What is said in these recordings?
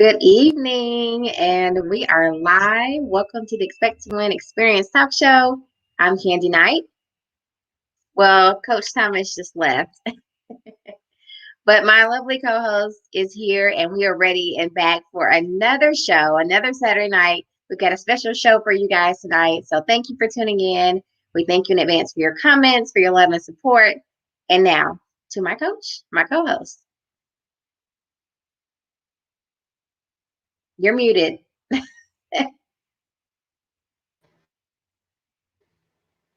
Good evening, and we are live. Welcome to the Expect to Win Experience Talk Show. I'm Kandi Knight. Well, Coach Thomas just left, but my lovely co host is here, and we are ready and back for another show, another Saturday night. We've got a special show for you guys tonight. So thank you for tuning in. We thank you in advance for your comments, for your love and support. And now to my coach, my co host. You're muted.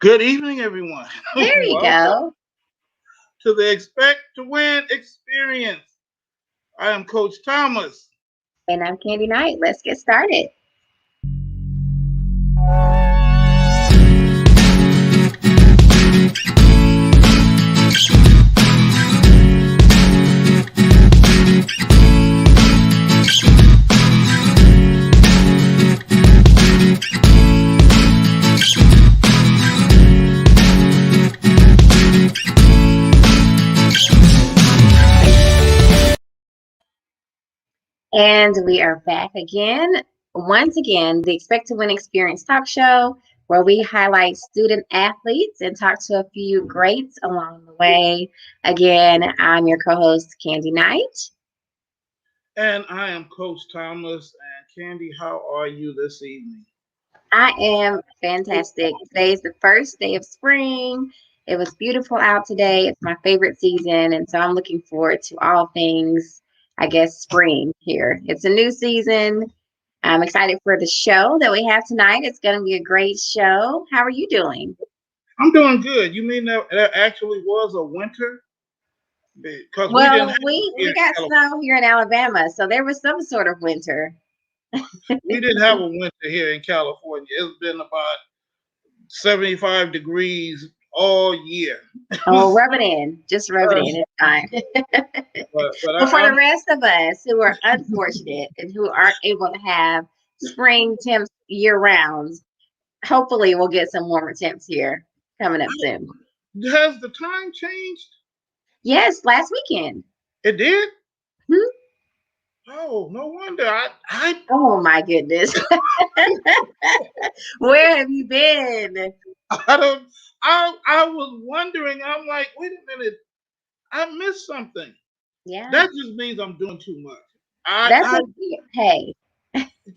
Good evening, everyone. There you Welcome go. to the Expect to Win experience. I am Coach Thomas. And I'm Kandi Knight. Let's get started. And we are back again. Once again, the Expect to Win Experience Talk Show, where we highlight student athletes and talk to a few greats along the way. Again, I'm your co host, Kandi Knight. And I am Coach Thomas. And Kandi, how are you this evening? I am fantastic. Today is the first day of spring. It was beautiful out today. It's my favorite season. And so I'm looking forward to all things, I guess, spring here. It's a new season. I'm excited for the show that we have tonight. It's going to be a great show. How are you doing? I'm doing good. You mean that actually was a winter? Because we didn't Well, have it here we in got California. snow here in Alabama, so there was some sort of winter. We didn't have a winter here in California. It's been about 75 degrees all year. Oh, rub it in. Just rub it Uh, in. It's fine. but But for I, the I'm rest of us who are unfortunate and who aren't able to have spring temps year round, hopefully we'll get some warmer temps here coming up soon. has the time changed? Yes, last weekend. It did. Hmm? Oh, no wonder. I Oh my goodness. Where have you been? I don't. I was wondering. I'm like, wait a minute. I missed something. Yeah, That just means I'm doing too much. that's I a hey.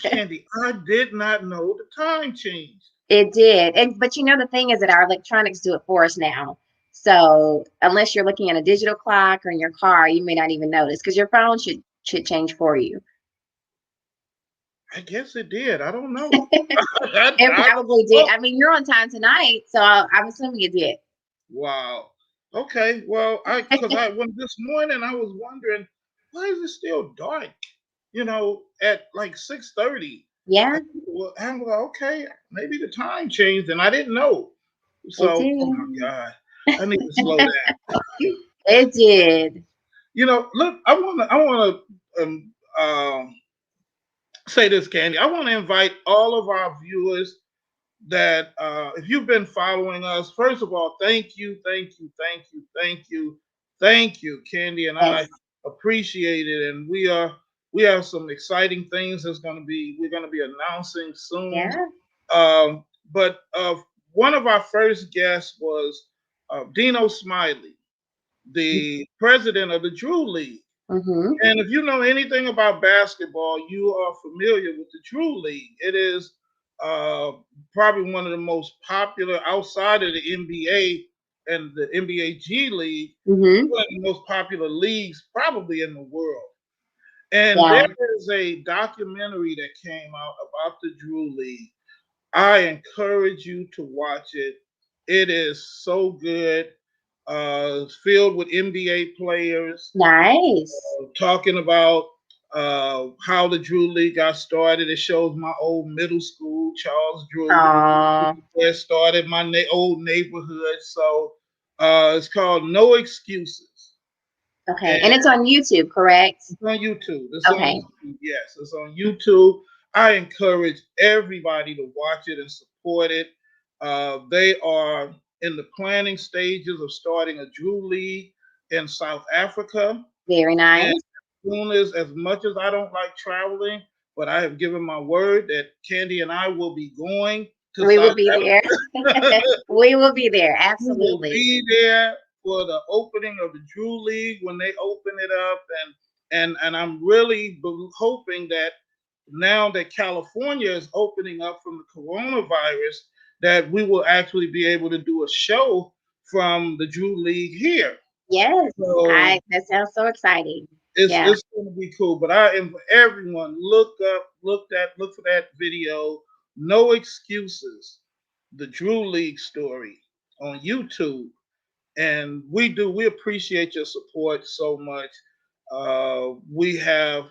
Candy. I did not know the time changed. It did. And but you know the thing is that our electronics do it for us now. So unless you're looking at a digital clock or in your car, you may not even notice because your phone should change for you. I guess it did. I don't know. It I don't probably did. know. I mean, you're on time tonight, so I'm assuming it did. Wow. Okay. Well, I when this morning I was wondering why is it still dark? At like 6:30. Yeah, Well, I'm like, okay, maybe the time changed, and I didn't know. it So, oh my did. God, I need to slow down. It did. Look, I want to say this, Candy. I want to invite all of our viewers that if you've been following us, first of all, thank you, thank you, thank you, thank you, thank you, Candy, and I Yes. appreciate it. And we have some exciting things we're going to be announcing soon. Yeah. But one of our first guests was Dino Smiley, the president of the Drew League. Mm-hmm. And if you know anything about basketball, you are familiar with the Drew League. It is uh, probably one of the most popular outside of the NBA and the NBA G League, Mm-hmm. one of the most popular leagues probably in the world. And there Yeah. is a documentary that came out about the Drew League. I encourage you to watch it. It is so good. It's filled with NBA players Nice. talking about how the Drew League got started. It shows my old middle school, Charles Drew, Oh. where it started my old neighborhood. So it's called No Excuses. Okay. And And it's on YouTube, correct? it's on YouTube. It's on Okay. YouTube. Yes, it's on YouTube. I encourage everybody to watch it and support it. They are in the planning stages of starting a Drew League in South Africa. Very And nice. soon as much as I don't like traveling, but I have given my word that Kandi and I will be going to We will South be there. Africa. We will be there. We will Absolutely. be there for the opening of the Drew League when they open it up, and I'm really hoping that now that California is opening up from the coronavirus, that we will actually be able to do a show from the Drew League here. Yes. So I that sounds so exciting. it's Yeah. it's going to be cool. But I invite everyone look for that video. No excuses. The Drew League story on YouTube, and we appreciate your support so much. We have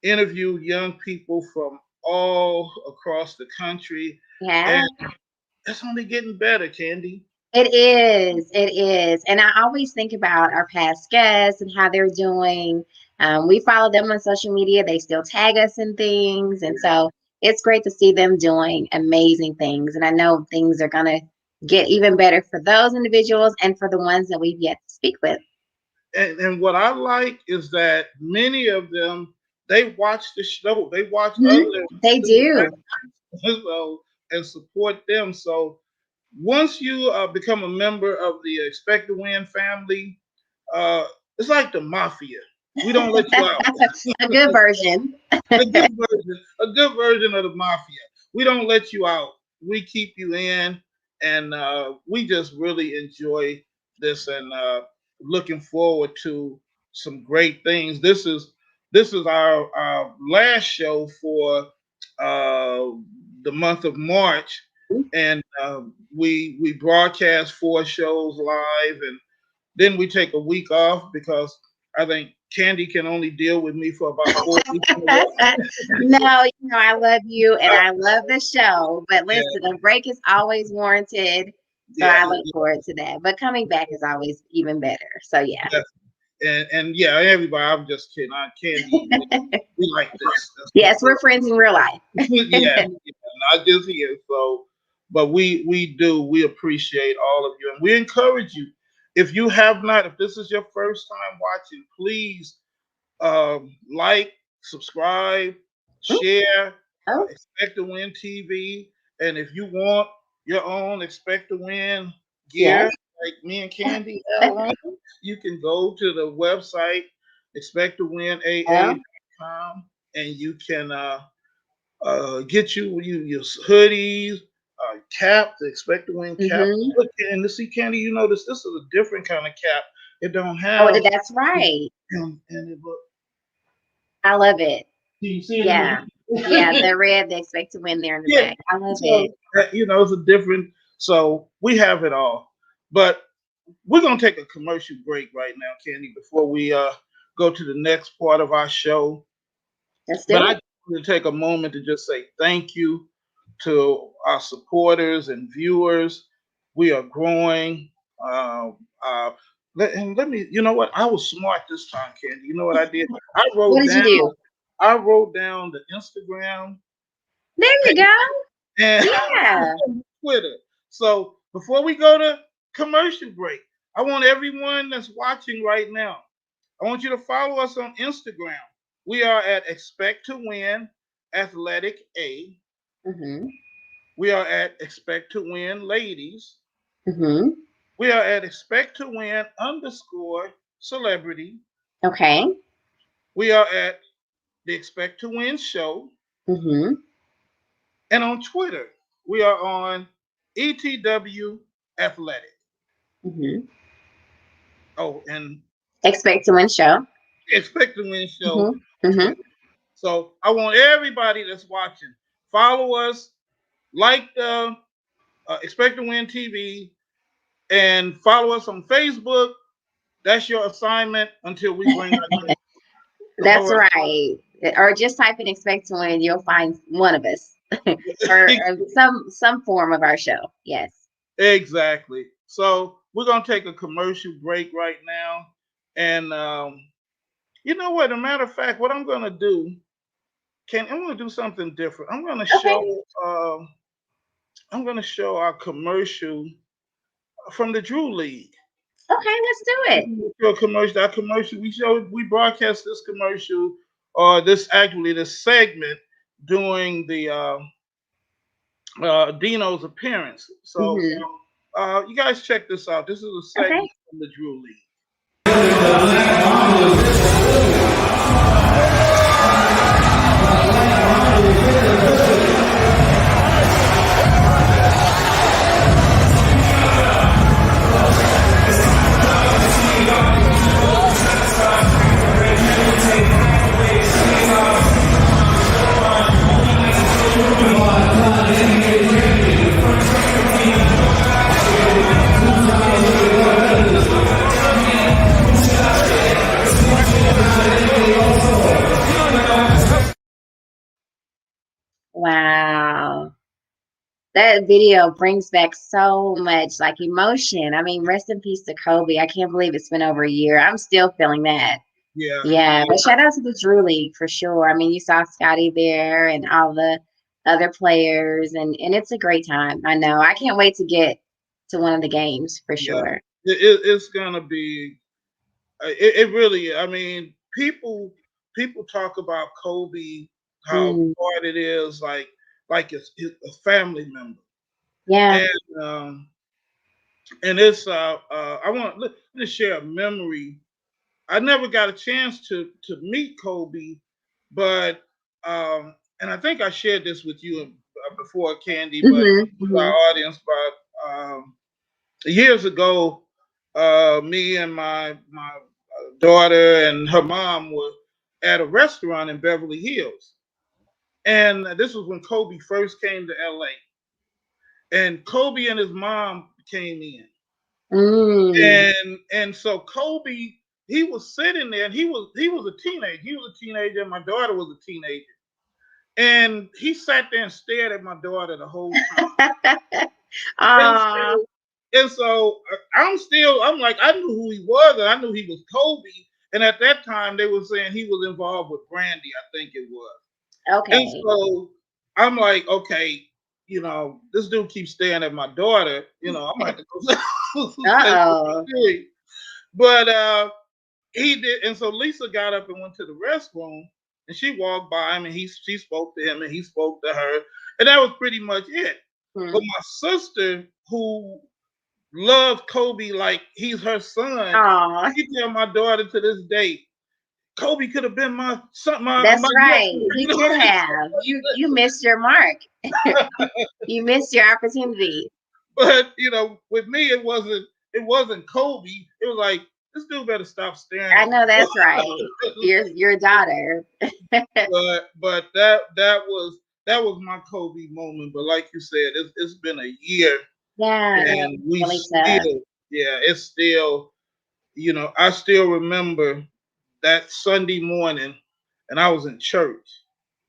interviewed young people from all across the country, and Yeah. it's only getting better, Kandi. It is. It is. And I always think about our past guests and how they're doing. We follow them on social media. They still tag us in things. And so it's great to see them doing amazing things. And I know things are going to get even better for those individuals and for the ones that we've yet to speak with. And what I like is that many of them they watch the show, they watch Mhm. other They do. so and support them. So once you become a member of the Expect to Win family, uh, it's like the mafia. We don't let you out. A good version. A good version of the mafia. We don't let you out. We keep you in, and we just really enjoy this, and looking forward to some great things. This is our last show for uh, the month of March, and we broadcast 4 shows live, and then we take a week off because I think Kandi can only deal with me for about 4 weeks in a row. No, I love you and I love the show. But Yeah, listen, a break is always warranted. So yeah, I look forward to that. But coming back is always even better. So yeah. yeah. And yeah, everybody, I'm just kidding. Kandi, we like this. Yes, we're friends in real life. Yeah, not just here. So, but we appreciate all of you, and we encourage you. If you have not, if this is your first time watching, please like, subscribe, share, Oh, Expect to Win TV. And if you want your own Expect to Win gear, yes. like me and Kandi have on, you can go to the website, Oh, expecttowinaa.com, and you can get your hoodies, cap, the Expect to Win cap. mm-hmm. Look, and to see Kandi, you notice this is a different kind of cap. It don't Oh, have, that's right. and it look. I love it. Do you see it in Yeah. Yeah, the the red they expect to win there in the yeah. back. I love So it. it's a different. So we have it all, but we're gonna take a commercial break right now, Kandi, before we go to the next part of our show. Let's But do I it. just want to take a moment to just say thank you to our supporters and viewers. We are growing. Uh, uh, and let me, you know what? I was smart this time, Kandi. You know what I did? I What wrote did you down. do? I wrote down the Instagram There you page go. and Yeah. Twitter. So before we go to commercial break, I want everyone that's watching right now, I want you to follow us on Instagram. We are at Expect to Win Athletic A. Mm-hmm. We are at Expect to Win Ladies. Mm-hmm. We are at Expect to Win underscore celebrity. Okay. We are at the Expect to Win show. Mm-hmm. And on Twitter, we are on ETW Athletic. Mm-hmm. Oh, and Expect to win show. Expect to Win show Mm-hmm. Mm-hmm. Twitter. So I want everybody that's watching, follow us, like the Expect to Win TV, and follow us on Facebook. That's your assignment until we bring our guest. All That's right. Or just type in expect to win, you'll find one of us. or, right. or some form of our show. Yes. Exactly. So we're gonna take a commercial break right now, and you know what? As a matter of fact, what I'm gonna do, I'm gonna do something different. Okay. I'm gonna show our commercial from the Drew League. Okay, let's do it. Show a commercial. That commercial we broadcast this commercial or this segment during the Dino's appearance. So Hmm. you guys check this out. This is a Okay. segment from the Drew League. Wow. That video brings back so much like emotion. I mean, rest in peace to Kobe. I can't believe it's been over a year. I'm still feeling that. Yeah, Yeah, but shout out to the Drew League for sure. I mean, you saw Scotty there and all the other players, and it's a great time. I know. I can't wait to get to one of the games for yeah. sure. It's gonna be. It really. I mean, people talk about Kobe, how Mm, hard it is, like it's a family member, yeah. and it's I want to share a memory. I never got a chance to meet Kobe, but and I think I shared this with you before, Candy, but Hmm. to Hmm. our audience, but years ago, me and my daughter and her mom were at a restaurant in Beverly Hills, and this was when Kobe first came to LA, and Kobe and his mom came in, Mm, and so Kobe, he was sitting there, and he was a teenager. He was a teenager, and my daughter was a teenager, and he sat there and stared at my daughter the whole time. And aw, so, I'm like, I knew who he was, and I knew he was Kobe. And at that time, they were saying he was involved with Brandy, I think it was. And okay. so I'm like, okay, this dude keeps staring at my daughter. I'm gonna have to go say Uh-oh. something. But he did, and so Lisa got up and went to the restroom, and she walked by him, and she spoke to him, and he spoke to her, and that was pretty much it. But Hmm. my sister, who loved Kobe like he's her son, Aw, she tell my daughter to this day, Kobe could have been my son, my that's right. nephew. He could have. You missed your mark. You missed your opportunity. But with me, it wasn't Kobe. It was like this dude better stop staring I at know me. that's right. Your daughter. but that was my Kobe moment. But like you said, it's been a year, Yeah, it's and we really tough. still, yeah, it's still, I still remember that Sunday morning, and I was in church.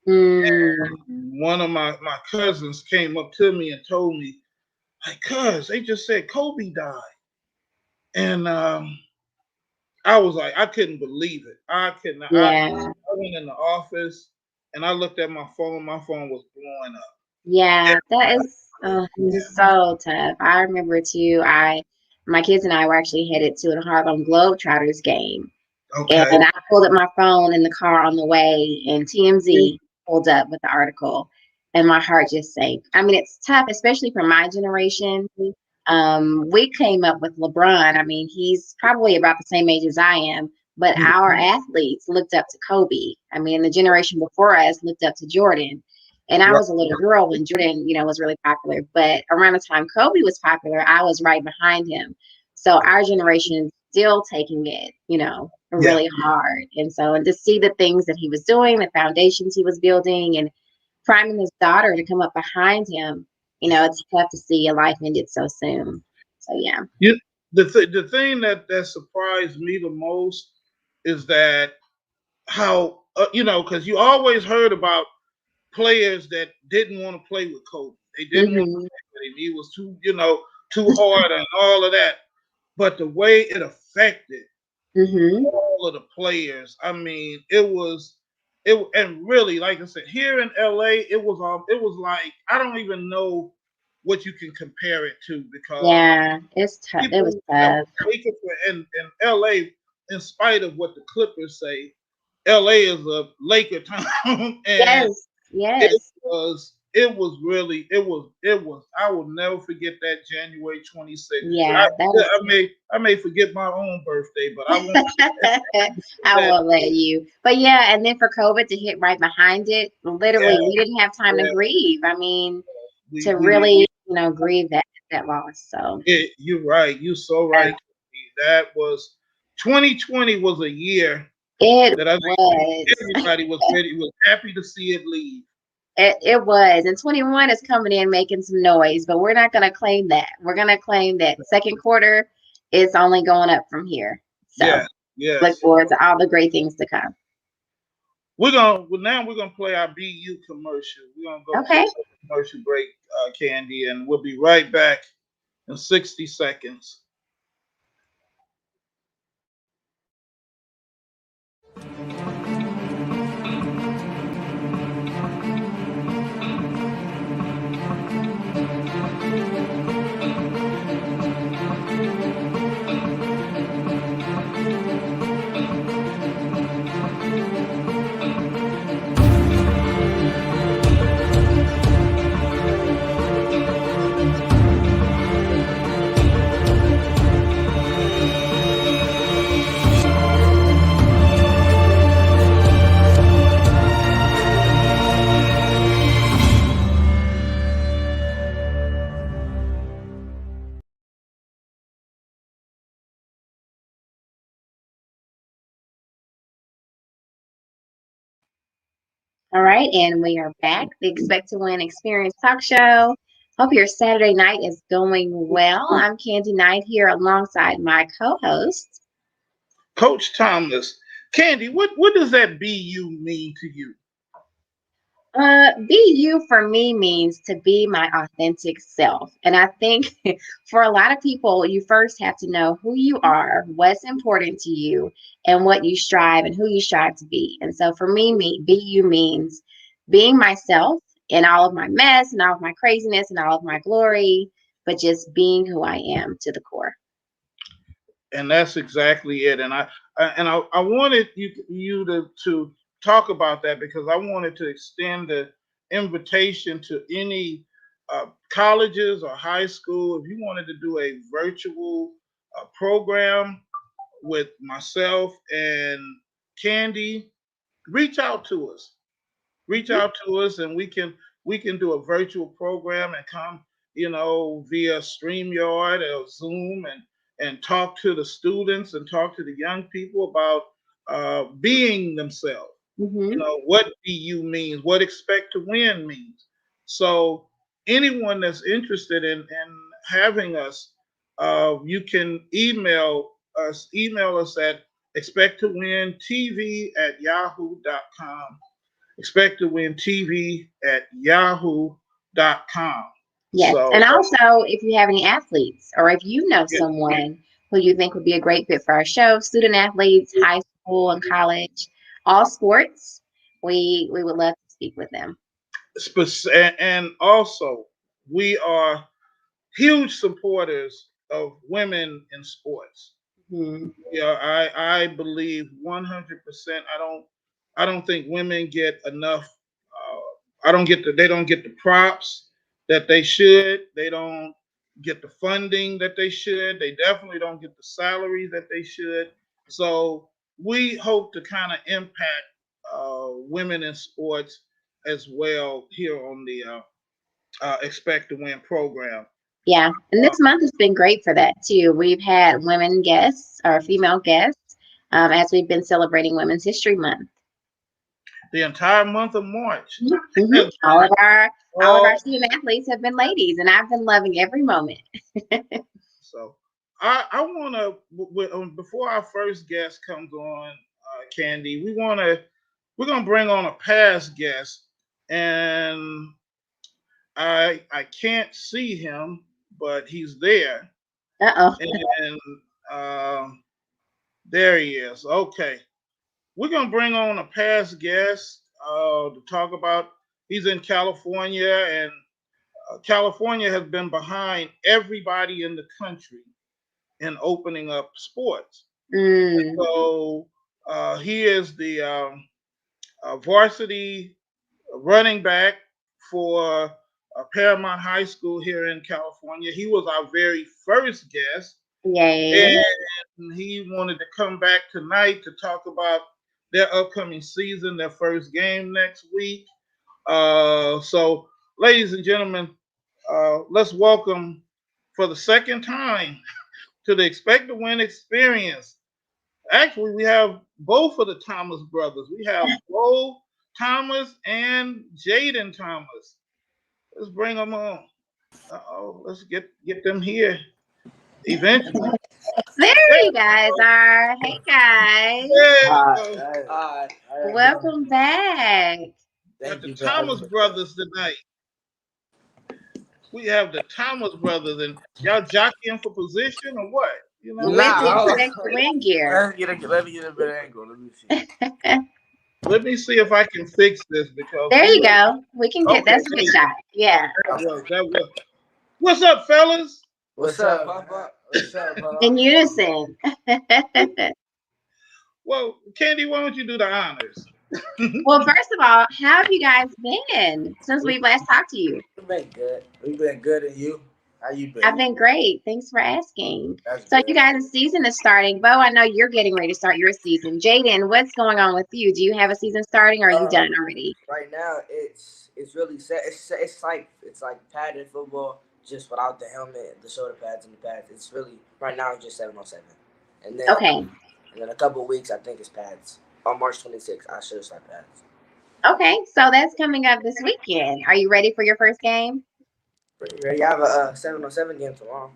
Mm, One of my cousins came up to me and told me, like, cuz they just said Kobe died. And I was like, I couldn't believe it. I could not. yeah. I went in the office and I looked at my phone. My phone was blowing up. Yeah, that is Yeah. just so tough. I remember too. My kids and I were actually headed to a Harlem Globetrotters game, and Okay. I pulled up my phone in the car on the way, and TMZ pulled up with the article, and my heart just sank. I mean, it's tough, especially for my generation. We came up with LeBron. I mean, he's probably about the same age as I am, but our athletes looked up to Kobe. I mean, the generation before us looked up to Jordan. And I Right. was a little girl when Jordan, was really popular. But around the time Kobe was popular, I was right behind him. So our generation is still taking it, Yeah. really hard. And to see the things that he was doing, the foundations he was building, and priming his daughter to come up behind him, it's tough to see a life ended so soon. So yeah. You, the thing that surprised me the most is that how because you always heard about players that didn't want to play with Kobe. They didn't want to Mhm. play with him. He was too hard and all of that. But the way it affected Mhm. all of the players, I mean, and really, like I said, here in LA, it was like I don't even know what you can compare it to, because Yeah, it's tough. It was people, tough. Lakers in LA, in spite of what the Clippers say, LA is a Laker town, and Yes, it yes. it was I will never forget that January 26th. I, Yeah, that was. I may forget my own birthday, but I won't I forget that. won't let you. But yeah, and then for COVID to hit right behind it, Yeah, literally, we didn't have time to yeah. grieve. I mean, We to we really, grieve that loss. So You're right. You're so uh, right. That was 2020 was a year it that I think was. everybody was ready, was happy to see it leave. It was. And 21 is coming in making some noise, but we're not going to claim that. We're going to claim that second quarter is only going up from here. So Yes, look yes. forward to all the great things to come. Now we're gonna play our BU commercial. We're gonna go to Okay. a commercial break, Candy, and we'll be right back in 60 seconds. All right. And we are back. The Expect to Win Experience Talk Show. Hope your Saturday night is going well. I'm Candy Knight here alongside my co host. Coach Thomas, Candy, what does that BU mean to you? Be you for me means to be my authentic self. And I think for a lot of people, you first have to know who you are, what's important to you, and what you strive and who you strive to be. And so for me, be you means being myself in all of my mess and all of my craziness and all of my glory, but just being who I am to the core. And that's exactly it. And I wanted you to talk about that, because I wanted to extend the invitation to any colleges or high school. If you wanted to do a virtual program with myself and Candy, reach out to us. Reach out to us, and we can do a virtual program and come, via StreamYard or Zoom, and talk to the students and talk to the young people about being themselves. Mm-hmm. What BU means, what expect to win means. So anyone that's interested in having us, you can email us at expecttowintv@yahoo.com. Expect to win TV at yahoo.com. Yes. So, And also, if you have any athletes or if you know yeah, someone who you think would be a great fit for our show, student athletes, high school and college, all sports, we would love to speak with them. and also, we are huge supporters of women in sports. Hmm. Yeah, I believe 100%. I don't think women get enough. They don't get the props that they should. They don't get the funding that they should. They definitely don't get the salary that they should. So we hope to kind of impact women in sports as well here on the Expect to Win program. Yeah. And Uh, this month has been great for that too. We've had women guests or female guests as we've been celebrating Women's History Month. the entire month of March Hmm. has All been of our all of our all. student athletes have been ladies, and I've been loving every moment. So I want to, before our first guest comes on, Candy, we're gonna bring on a past guest, and I can't see him, but he's there, Uh oh. and um, there he is. Okay, we're gonna bring on a past guest to talk about. He's in California, and California has been behind everybody in the country in opening up sports. Mm, So he is the varsity running back for Paramount High School here in California. He was our very first guest, yay. and he wanted to come back tonight to talk about their upcoming season, their first game next week. So, ladies and gentlemen, let's welcome for the second time to the Expect to Win experience. Actually, we have both of the Thomas brothers. We have Bo Thomas and Jaden Thomas. Let's bring them on. Oh, let's get them here eventually. There There you you guys go. are. Hey guys. There you Hi, go. how you doing? Welcome back. Got Thank the you for having Thomas me. brothers tonight. We have the Thomas brothers, and y'all jockeying for position or what? You know, With the Nah, expect to win gear. let me get a better angle. Let me see. let me see if I can fix this because There we you were go. We can get okay. that's a good shot. Yeah. That was that was. What's up, fellas? What's up, Papa? What's up, In Papa? unison. Well, Candy, why don't you do the honors? Well, first of all, how have you guys been since We we last talked to you? we been good. We been good, and you? How you I've been? been great. Thanks for asking. That's So, you good. guys, the season is starting. Bo, I know you're getting ready to start your season. Jaden, what's going on with you? Do you have a season starting or are you Uh, done already? right now it's really set. It's like padded football, just without the helmet, the shoulder pads, and the pads. It's really right now it's just 7-on-7, and then Okay. a couple of weeks I think it's pads. On March 26th, I should start pads. Okay. So, that's coming up this weekend. Are you ready for your first game? Pretty ready. I have a 7-on-7 game tomorrow.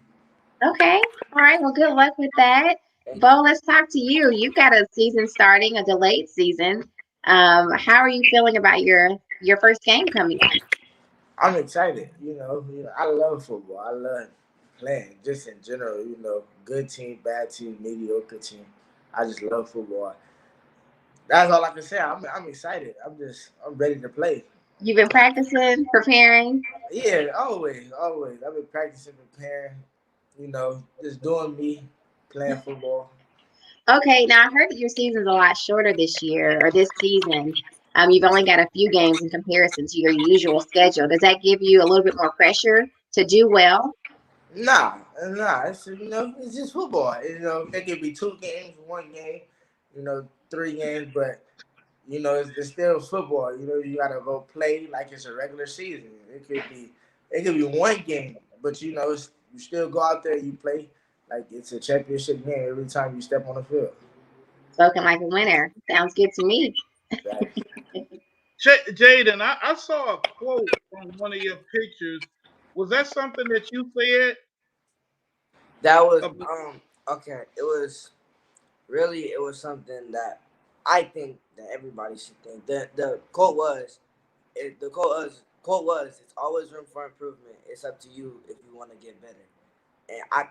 Okay. All right. Well, good luck with that. Thank you. Bo, let's talk to you. You've got a season starting, a delayed season. How are you feeling about your first game coming up? I'm excited. I love football. I love playing, just in general. Good team, bad team, mediocre team. I just love football. That's all I can say. I'm excited. I'm ready to play. You've been practicing, preparing. Yeah, always, always. I've been practicing, preparing. Just doing me, playing football. Okay, now I heard that your season's a lot shorter this year or this season. You've only got a few games in comparison to your usual schedule. Does that give you a little bit more pressure to do well? Nah. It's just football. It could be 2 games, 1 game, 3 games, but it's still football. You gotta go play like it's a regular season. It could be 1 game, but you still go out there, you play like it's a championship game every time you step on the field. Spoken like a winner. Sounds good to me. Facts. Jaden, I saw a quote on one of your pictures. Was that something that you said? That was Ab- okay. It was something that I think that everybody should think. The quote was it's always room for improvement. It's up to you if you want to get better. And I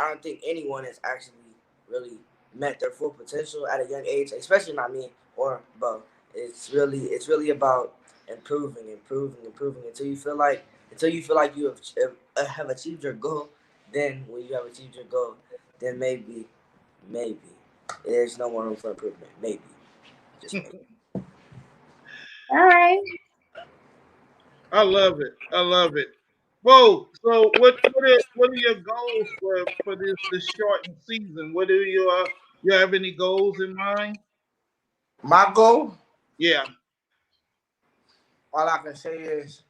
don't think anyone has actually really met their full potential at a young age, especially not me or Bo. It's really about improving until you feel like you have achieved your goal. Then when you have achieved your goal, then maybe there's no more room for improvement. Maybe, just maybe. All right. I love it. I love it. Whoa. So what are your goals for this shortened season? What are you have any goals in mind? My goal, Yeah. all I can say is,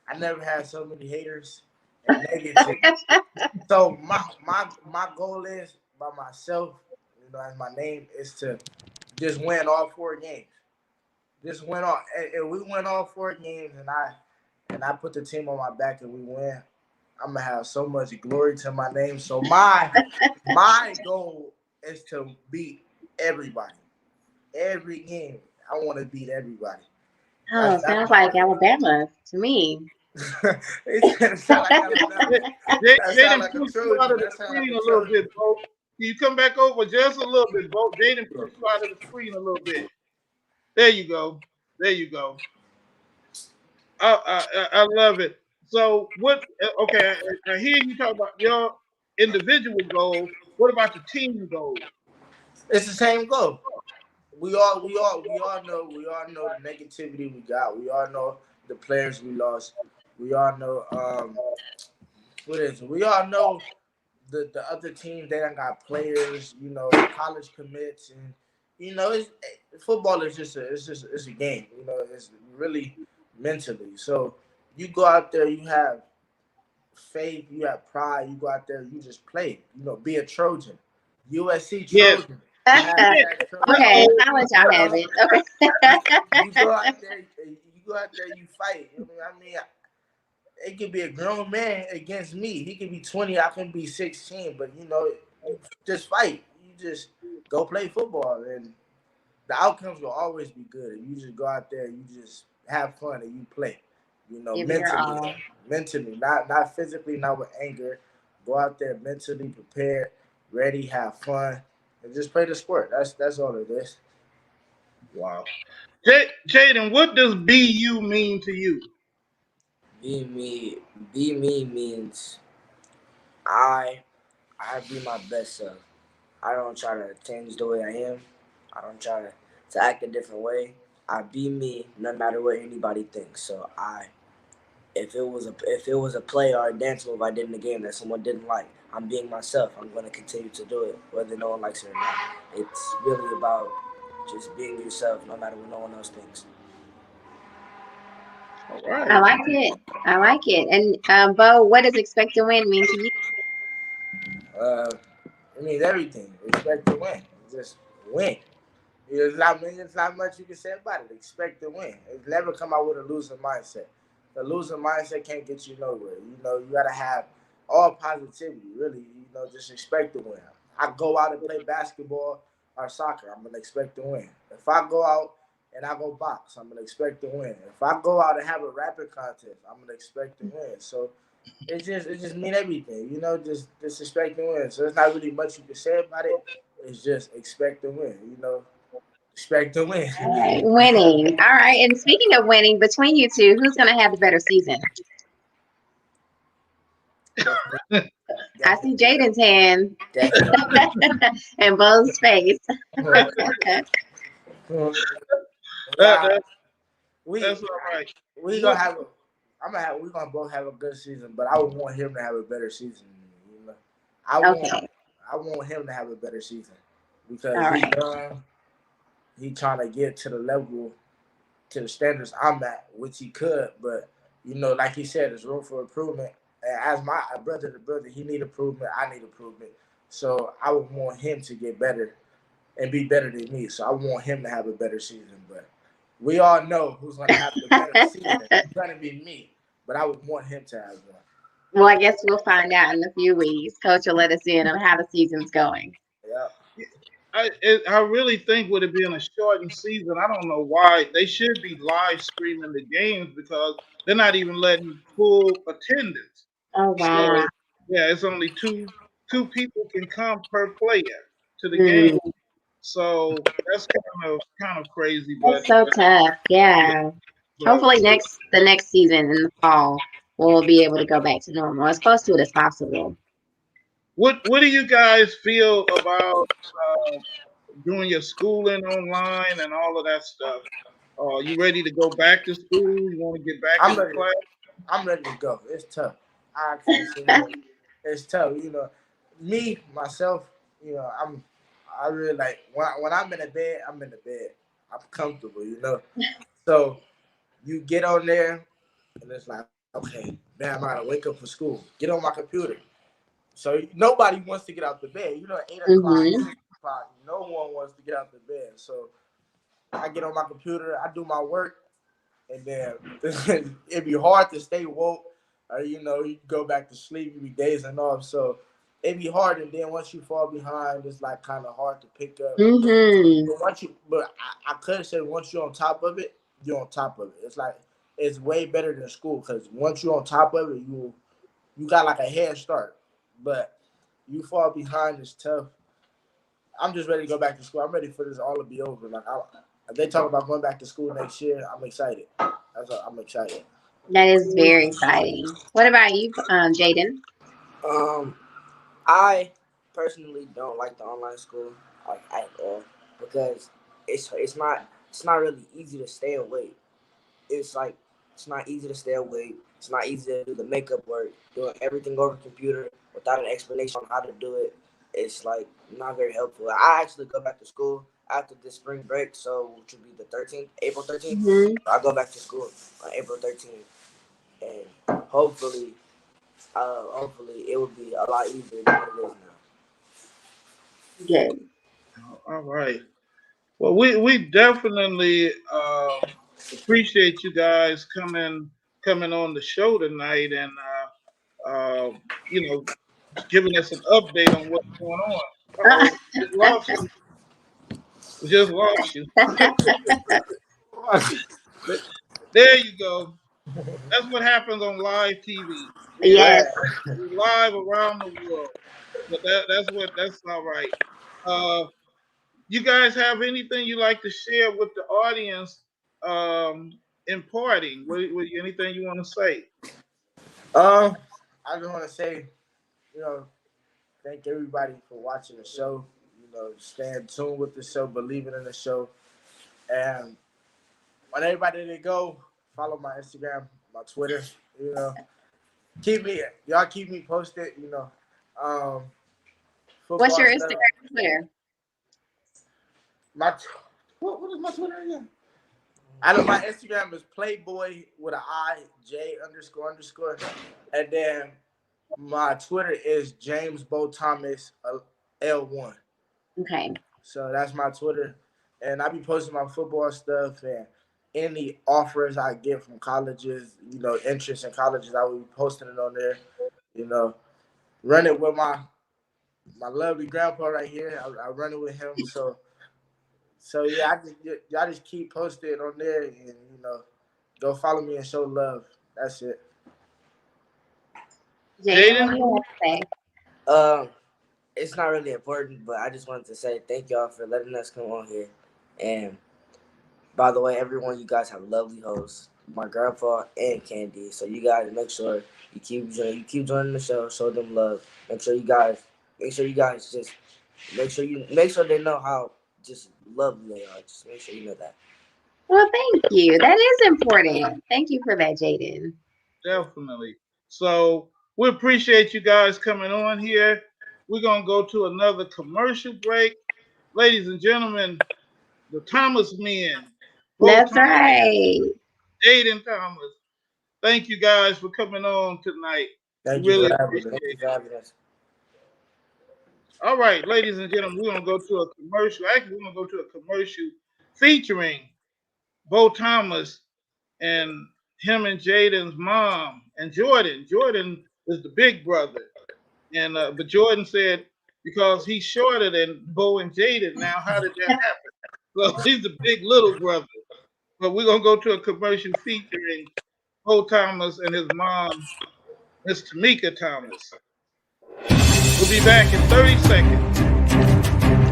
I never had so many haters and negative. So my goal is by myself, as my name is to just win all 4 games. Just win all. If we win all 4 games, and I put the team on my back and we win, I'm gonna have so much glory to my name. So my goal is to beat everybody. Every game, I want to beat everybody. Oh, That's sounds like Alabama to me. it sound like Alabama. That sound Jaden like a pushed you out Trojan. of the That sound like screen a a little Trojan. bit, Bo. Can you come back over just a little bit, Bo? Jaden pushed you out of the screen a little bit. There you go. There you go. I love it. So what? Okay, I hear you talk about your individual goals. What about the team goals? It's the same goal. We all know the negativity we got. We all know the players we lost. We all know what is it? We all know the other teams they done got players, college commits, and football is just it's a game. It's really mentally. So you go out there, you have faith, you have pride. You go out there, you just play. Be a Trojan, USC Yes. Trojan. Hashtag Trojan. Okay, Uh-oh. I'll let You y'all have know, it. Okay. you go out there, you fight. I mean, it could be a grown man against me. He could be 20, I can be 16, but you just fight. You just go play football, and the outcomes will always be good. If you just go out there, you just have fun and you play. Give your Mentally, all. not physically, not with anger. Go out there mentally prepared, ready, have fun, and just play the sport. That's all it is. Wow. Jaden, what does BU mean to you? Be me. Be me means I I be my best self. I don't try to change the way I am. I don't try to act a different way. I be me no matter what anybody thinks. So if it was a play or a dance move I did in the game that someone didn't like, I'm being myself. I'm going to continue to do it whether no one likes it or not. It's really about just being yourself no matter what no one else thinks. All right. I like it. I like it. And Bo, what does expect to win mean to you? Uh, it means everything. Expect to win. Just win. It's not much you can say about it. Expect to win. It's never come out with a losing mindset. The losing mindset can't get you nowhere. You gotta have all positivity. Really, just expect to win. I go out and play basketball or soccer. I'm gonna expect to win. If I go out and I go box, I'm gonna expect to win. If I go out and have a rapping contest, I'm gonna expect to win. So it just mean everything. Just expect to win. So there's not really much you can say about it. It's just expect to win. Expect to win. All right, winning. All right. And speaking of winning, between you two, who's going to have the better season? Definitely, I see definitely, Jaden's hand definitely. and Bo's face. That, Nah, that, we that's all right. we gonna What? have a. We gonna both have a good season, but I would want him to have a better season than me. I want Okay. I want him to have a better season All because he's right. young. He trying to get to the level, to the standards I'm at, which he could, but like he said, there's room for improvement. And as my brother to brother, he need improvement. I need improvement. So I would want him to get better and be better than me. So I want him to have a better season. But we all know who's going to have the better season. It's going to be me. But I would want him to have one. Well, I guess we'll find out in a few weeks. Coach will let us in on how the season's going. Yeah. I really think with it being a shortened season, I don't know why they should be live streaming the games because they're not even letting full attendance. Oh, wow. So yeah, it's only two people can come per player to the game. Mm, So that's kind of crazy, that's so tough. yeah, Yeah. but Hopefully the next season in the fall we'll be able to go back to normal as close to it as possible. what do you guys feel about doing your schooling online and all of that stuff? Are you ready to go back to school? You want to get back I'm into ready. class? I'm ready to go. It's tough. I can't sit here. It's tough. Me myself. I really like when I'm in the bed. I'm in the bed. I'm comfortable. So you get on there, and it's like, okay, man, I gotta wake up for school. Get on my computer. So nobody wants to get out the bed. 8 o'clock, Hmm. 6 o'clock. No one wants to get out the bed. So I get on my computer. I do my work, and then it'd be hard to stay woke, or you go back to sleep, you be dazing off. So it'd be hard, and then once you fall behind, it's like kind of hard to pick up. Hmm. But I could say once you're on top of it, you're on top of it. It's like it's way better than school because once you're on top of it, you got like a head start. But you fall behind, it's tough. I'm just ready to go back to school. I'm ready for this all to be over. If they talk about going back to school next year, I'm excited. I'm excited. That is very exciting. What about you, Jaden? Um, I personally don't like the online school like at all because it's not really easy to stay awake. It's like it's not easy to stay awake. It's not easy to do the makeup work, doing everything over computer without an explanation on how to do it. It's like not very helpful. I actually go back to school after this spring break, so which would be the 13th, April 13th. Hmm. I go back to school on April 13th, and hopefully it will be a lot easier than it is now. Good. All right. Well, we definitely appreciate you guys coming on the show tonight and you know giving us an update on what's going on. Oh, just lost you. We just lost you. There you go. That's what happens on live TV. Yes. We live around the world. But that's all right. Uh, you guys have anything you like to share with the audience in parting? Anything you want to say? Um, I just want to say, you know, thank everybody for watching the show. You know, staying tuned with the show, believing in the show, and want everybody to go follow my Instagram, my Twitter. You know, keep me posted. You know, um, What's football your stuff. Instagram and Twitter? My what is my Twitter again? I know my Instagram is Playboy with an I J underscore underscore, and then my Twitter is James Bo Thomas L1. Okay. So that's my Twitter, and I be posting my football stuff and any offers I get from colleges. You know, interest in colleges, I will be posting it on there. You know, run it with my lovely grandpa right here. I run it with him. So yeah, y'all just keep posted on there, and you know, go follow me and show love. That's it. Jaden, what Jaden? do you have to say? Um, it's not really important, but I just wanted to say thank y'all for letting us come on here. And by the way, everyone, you guys have lovely hosts, my grandpa and Kandi. So you guys make sure you keep joining the show, show them love. Make sure you guys just make sure they know how just lovely they are. Just make sure you know that. Well, thank you. That is important. Thank you for that, Jaden. Definitely. So we appreciate you guys coming on here. We're gonna go to another commercial break. Ladies and gentlemen, the Thomas men, Bo That's Thomas, right. Jaden Thomas. Thank you guys for coming on tonight. We Thank you really for having me. appreciate Thank you it. for having us. All right, ladies and gentlemen, we're gonna go to a commercial. Actually, we're gonna go to a commercial featuring Bo Thomas and him and Jaden's mom and Jordan. Jordan is the big brother, and but Jordan said because he's shorter than Bo and Jaden. Now, how did that happen? So he's the big little brother. But we're gonna go to a commercial featuring Bo Thomas and his mom, Miss Tamika Thomas. We'll be back in 30 seconds.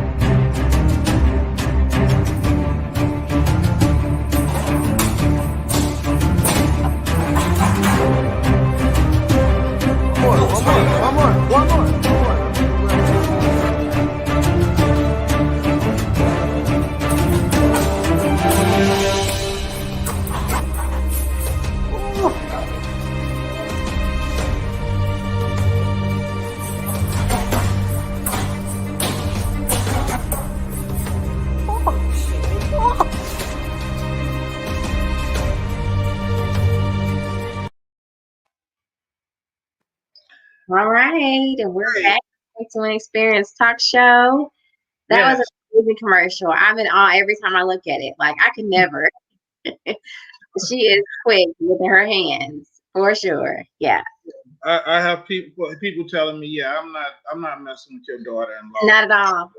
All right. And we're back to an experience talk show. That was Yes, an amazing commercial. I'm in awe every time I look at it. Like, I could never. She is quick with her hands, for sure. Yeah. I have people telling me, yeah, I'm not messing with your daughter-in-law. Not at all.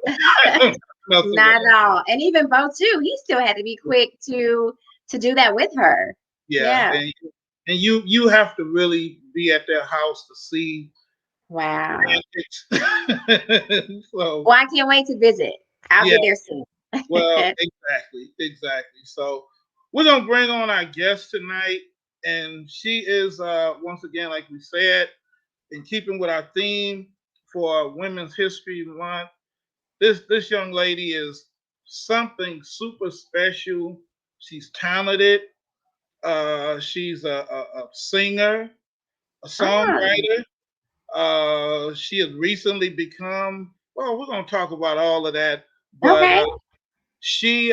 Messing with Not at all. And even Bo too. He still had to be quick to do that with her. yeah, Yeah. and you have to really be at their house to see Wow. antics. So Well, I can't wait to visit. I'll yeah, be there soon. well, exactly. So we're gonna bring on our guest tonight, and she is once again, like we said, in keeping with our theme for Women's History Month. This young lady is something super special. She's talented. She's a singer, a Oh, songwriter. She has recently become. Well, we're going to talk about all of that, but okay. she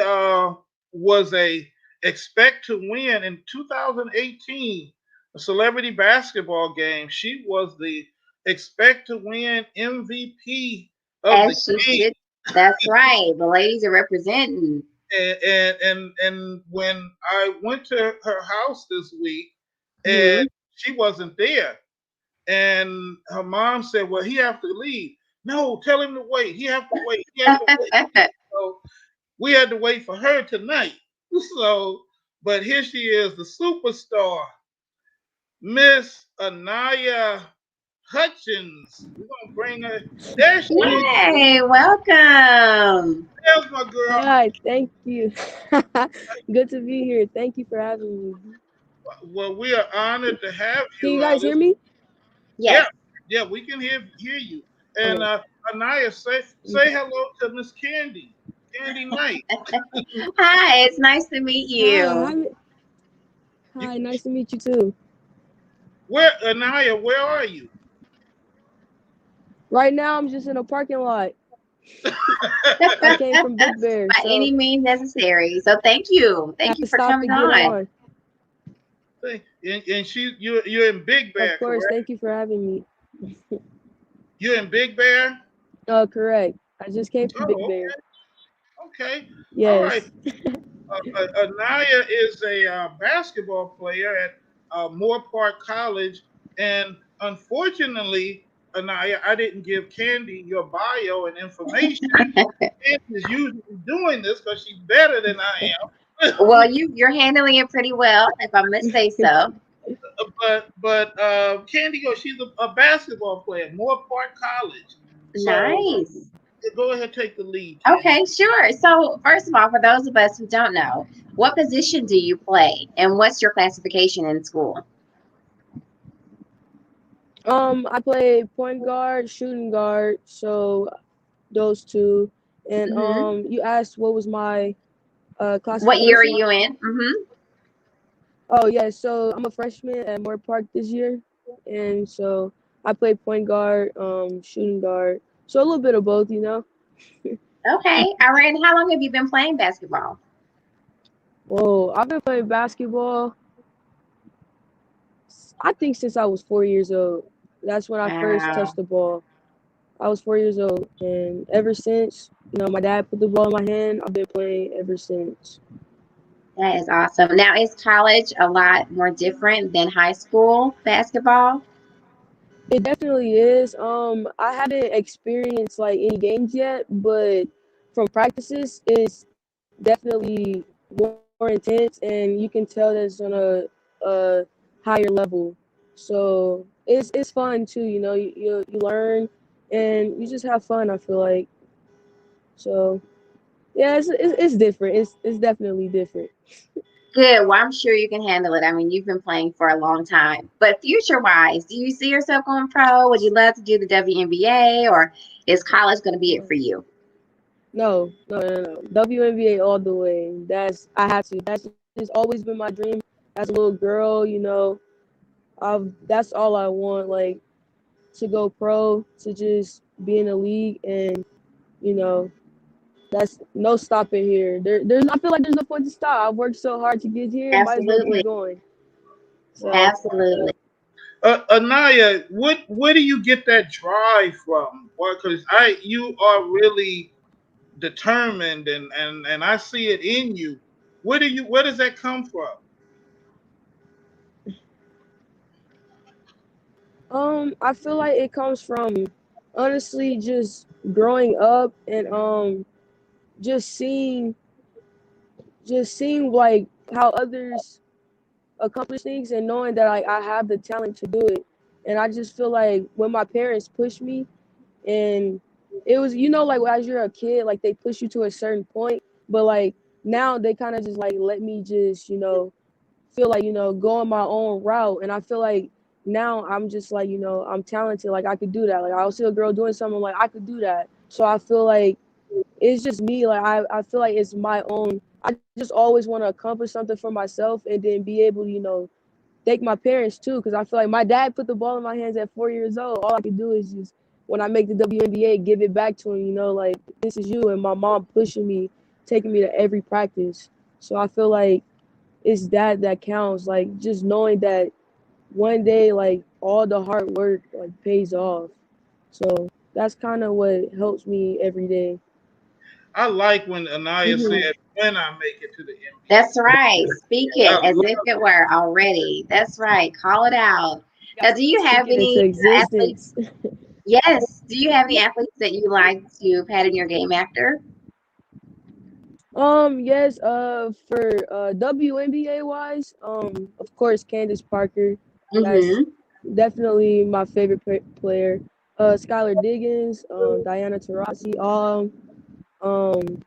was a expect to win in 2018 a celebrity basketball game. She was the expect to win MVP of the As she game. should. That's right. The ladies are representing. And when I went to her house this week, and Hmm. she wasn't there, and her mom said, "Well, he have to leave." No, tell him to wait. He have to wait. He have to wait. So we had to wait for her tonight. So, but here she is, the superstar, Miss Anaya Hutchins. We're gonna bring her. There she is. Yay, welcome. There's my girl. Hi, thank you. Good to be here. Thank you for having me. Well, we are honored to have Can you you. guys hear This, me? yeah, Yes. yeah, we can hear you. And Okay. Anaya, say Okay. hello to Miss Candy, Candy Knight. Hi, it's nice to meet Hi, you. You, hi, nice to meet you too. where Anaya? Where are you? Right now, I'm just in a parking lot. I came from Big Bear, By any so means necessary. So thank you. I Thank have you to for stop coming and get on. on. and you're in Big Of Bear, course, correct? thank you for having me. You're in Big Bear. Oh, correct. I just came from Big Oh, Bear. okay. All right. Yes. Anaya is a basketball player at Moore Park College, and unfortunately, Anaya, I didn't give Candy your bio and information. Candy is usually doing this because she's better than I am. Well, you're handling it pretty well, if I must say so. But Candy goes, she's a basketball player, at Moore Park College. So Nice. go ahead, take the lead, Candy. Okay, sure. So, first of all, for those of us who don't know, what position do you play and what's your classification in school? I play point guard, shooting guard, so those two. And Hmm. you asked what was my What year are classification? you in? Hmm. Oh yeah, so I'm a freshman at Moore Park this year, and so I play point guard, shooting guard, so a little bit of both, you know. Okay. All right. And how long have you been playing basketball? Whoa, I've been playing basketball. I think since I was 4 years old. That's when I first Wow. touched the ball. I was 4 years old, and ever since, my dad put the ball in my hand. I've been playing ever since. That is awesome. Now, is college a lot more different than high school basketball? It definitely is. I haven't experienced like any games yet, but from practices, it's definitely more intense, and you can tell that it's on a higher level. So it's fun too. You learn, and you just have fun. I feel like so. Yeah, it's different. It's definitely different. Good. Well, I'm sure you can handle it. I mean, you've been playing for a long time. But future wise, do you see yourself going pro? Would you love to do the WNBA or is college going to be it for you? No. WNBA all the way. That's I have to. That's just always been my dream as a little girl. That's all I want. Like to go pro, to just be in the league, and you know, that's no stopping here. There's I feel like there's no point to stop. I've worked so hard to get here. Might as well keep Absolutely. going. So Absolutely. Anaya, where do you get that drive from? Because you are really determined, and I see it in you. Where does that come from? I feel like it comes from honestly just growing up and just seeing like how others accomplish things and knowing that I have the talent to do it. And I just feel like when my parents pushed me and it was like as you're a kid, like they push you to a certain point, but like now they kind of just like let me just, feel like, going my own route. And I feel like now I'm just like, I'm talented. Like I could do that. Like I'll see a girl doing something like I could do that. So I feel like it's just me. Like I feel like it's my own. I just always want to accomplish something for myself and then be able to, thank my parents too. Because I feel like my dad put the ball in my hands at 4 years old. All I could do is just when I make the WNBA, give it back to him. Like this is you. And my mom pushing me, taking me to every practice. So I feel like it's that counts. Like just knowing that one day, like all the hard work like pays off. So that's kind of what helps me every day. I like when Anaya Mm-hmm. said, "When I make it to the That's NBA." right. Speak I it as love if it were already. That's right. Call it out. Now, do you have Speak it any into athletes? existence. Yes. Do you have any athletes that you like to have had in your game after? Yes, for WNBA wise, of course Candace Parker. That's Mm-hmm. definitely my favorite player. Skylar Diggins, Diana Taurasi, um,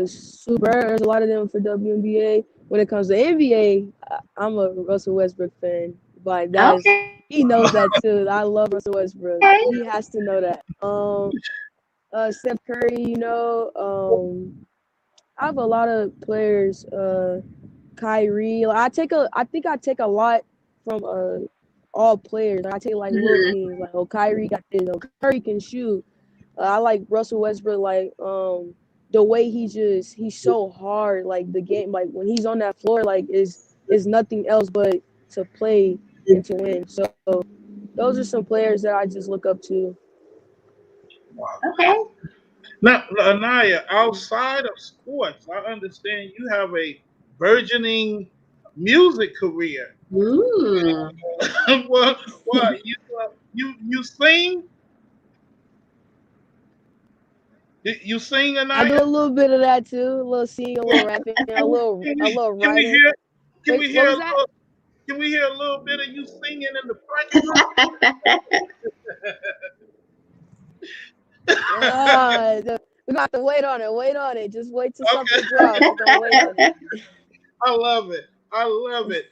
Sue Bird. There's a lot of them for WNBA. When it comes to NBA, I'm a Russell Westbrook fan, but that's Okay. he knows that too. I love Russell Westbrook. He has to know that. Steph Curry, I have a lot of players. Kyrie. Like I think I take a lot from all players. Like I take like little Mm-hmm. things. Like Kyrie got this. Curry can shoot. I like Russell Westbrook. Like the way he's so hard. Like the game. Like when he's on that floor. Like is nothing else but to play and to win. So those are some players that I just look up to. Okay. Now, Anaya, outside of sports, I understand you have a burgeoning music career. Mm. what? What? You sing? You sing, I Anaya? do a little bit of that too. A little singing, a little rapping, Can a we little can we writing. hear can Wait, we what hear a was that? little can we hear a little bit of you singing in the French version? We're gonna have to wait on it. Wait on it. Just wait till Okay, something drops. We're gonna wait on it. I love it. I love it.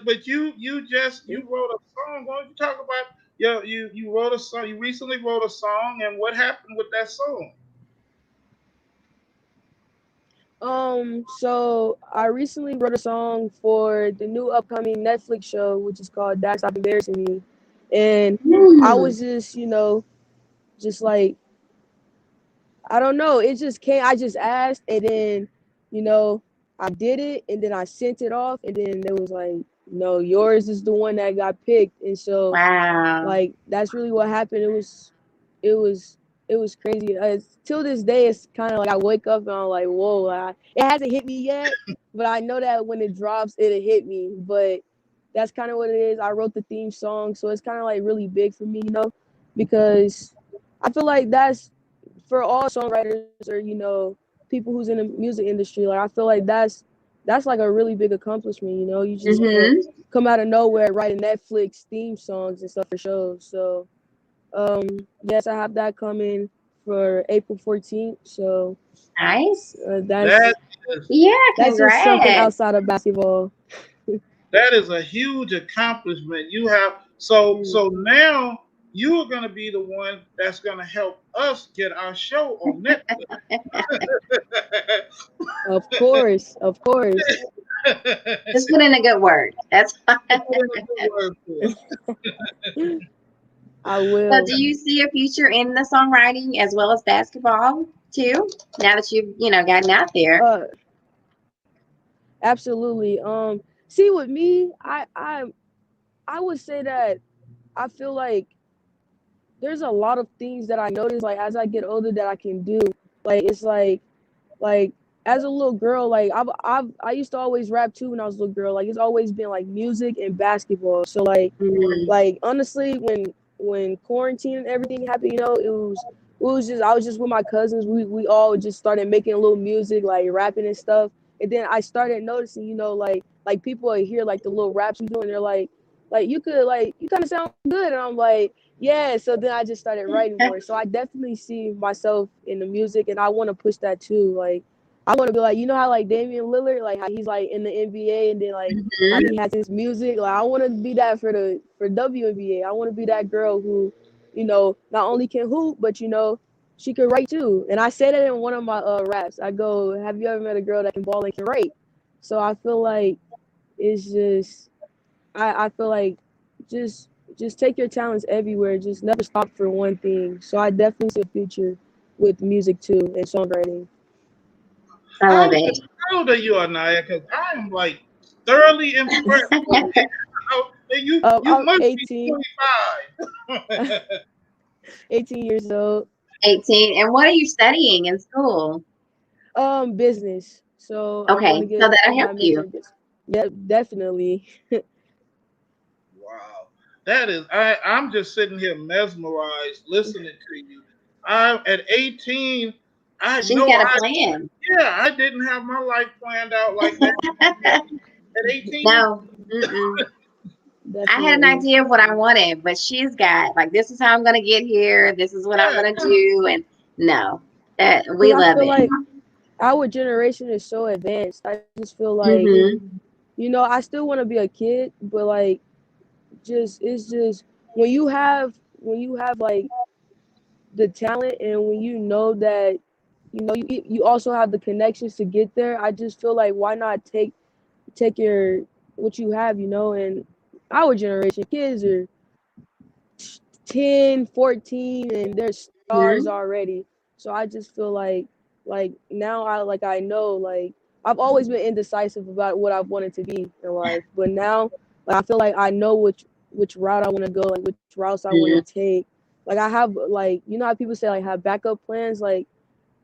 But you wrote a song. Why don't you talk about you wrote a song? You recently wrote a song, and what happened with that song? So I recently wrote a song for the new upcoming Netflix show, which is called Dad Stop Embarrassing Me. And I Mm. was just, just like I don't know. It just came. I just asked, and then, you know, I did it, and then I sent it off, and then it was like, no, yours is the one that got picked, and so Wow. like that's really what happened. It was, it was crazy. Till this day, it's kind of like I wake up and I'm like, whoa, it hasn't hit me yet, but I know that when it drops, it'll hit me. But that's kind of what it is. I wrote the theme song, so it's kind of like really big for me, because I feel like that's for all songwriters or people who's in the music industry. Like I feel like that's like a really big accomplishment. You just Mm-hmm. come out of nowhere writing Netflix theme songs and stuff for shows. So yes, I have that coming for April 14th. So Nice. That that's is Yeah, that's just something congrats. outside of basketball. that is a huge accomplishment. You have so now you are going to be the one that's going to help us get our show on Netflix. Of course, of course, Just put in a good word. That's fine. Put in a good word for us. I So, will. do you see a future in the songwriting as well as basketball too? Now that you've gotten out there. Uh, Absolutely. See, with me, I would say that I feel like there's a lot of things that I notice like as I get older that I can do. Like it's like as a little girl, like I used to always rap too when I was a little girl. Like it's always been like music and basketball. So Mm, like honestly, when quarantine and everything happened, it was just I was just with my cousins. We all just started making a little music, like rapping and stuff. And then I started noticing, like people hear like the little raps I'm doing. They're like you kind of sound good, and I'm like, yeah. So then I just started writing more. So I definitely see myself in the music, and I want to push that too. Like I want to be like, you know how like Damian Lillard, like how he's like in the NBA and then like how Hmm. he has his music. Like I want to be that for WNBA. I want to be that girl who, not only can hoop, but she could write too. And I say that in one of my raps. I go, "Have you ever met a girl that can ball and can write?" So I feel like it's just, I feel like just just take your talents everywhere. Just never stop for one thing. So I definitely see a future with music too and songwriting. I love How it. old are you, Anaya? Because I am like thoroughly impressed with you. And you I'm must be 18, 25. 18 years old. 18. And what are you studying in school? Business. So I'm Okay, gonna so get that'll help my major you. in business. Yep, definitely. Wow. That is I'm just sitting here mesmerized listening to you. I'm at 18, I She's know got a I plan. yeah, I didn't have my life planned out like that at 18. No, mm-mm. I had an Definitely. idea of what I wanted, but she's got like this is how I'm gonna get here. This is what I'm Yeah. gonna do, and no, that Because we I love feel it. like our generation is so advanced. I just feel like, Hmm. I still want to be a kid, but like, it's just when you have like the talent and when you know that you also have the connections to get there. I just feel like why not take your what you have, and our generation kids are 10, 14, and they're stars Hmm. already. So I just feel like now I know, like I've always been indecisive about what I wanted to be in life, but now like I feel like I know which route I want to go, like which routes I want to take. Like I have, like, how people say like have backup plans. Like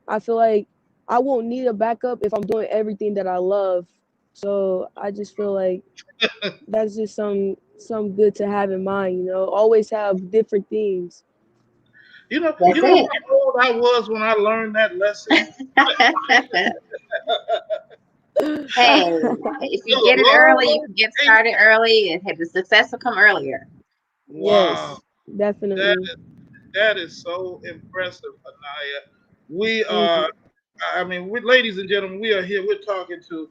I feel like I won't need a backup if I'm doing everything that I love. So I just feel like that's just some good to have in mind. Always have different things. You That's know it. how old I was when I learned that lesson? Hey, if you get it early, you can get Hey, started early, and the success will come earlier. wow. Yes, That definitely. that is so impressive, Anaya. We Thank are, you. I mean, ladies and gentlemen, we are here. We're talking to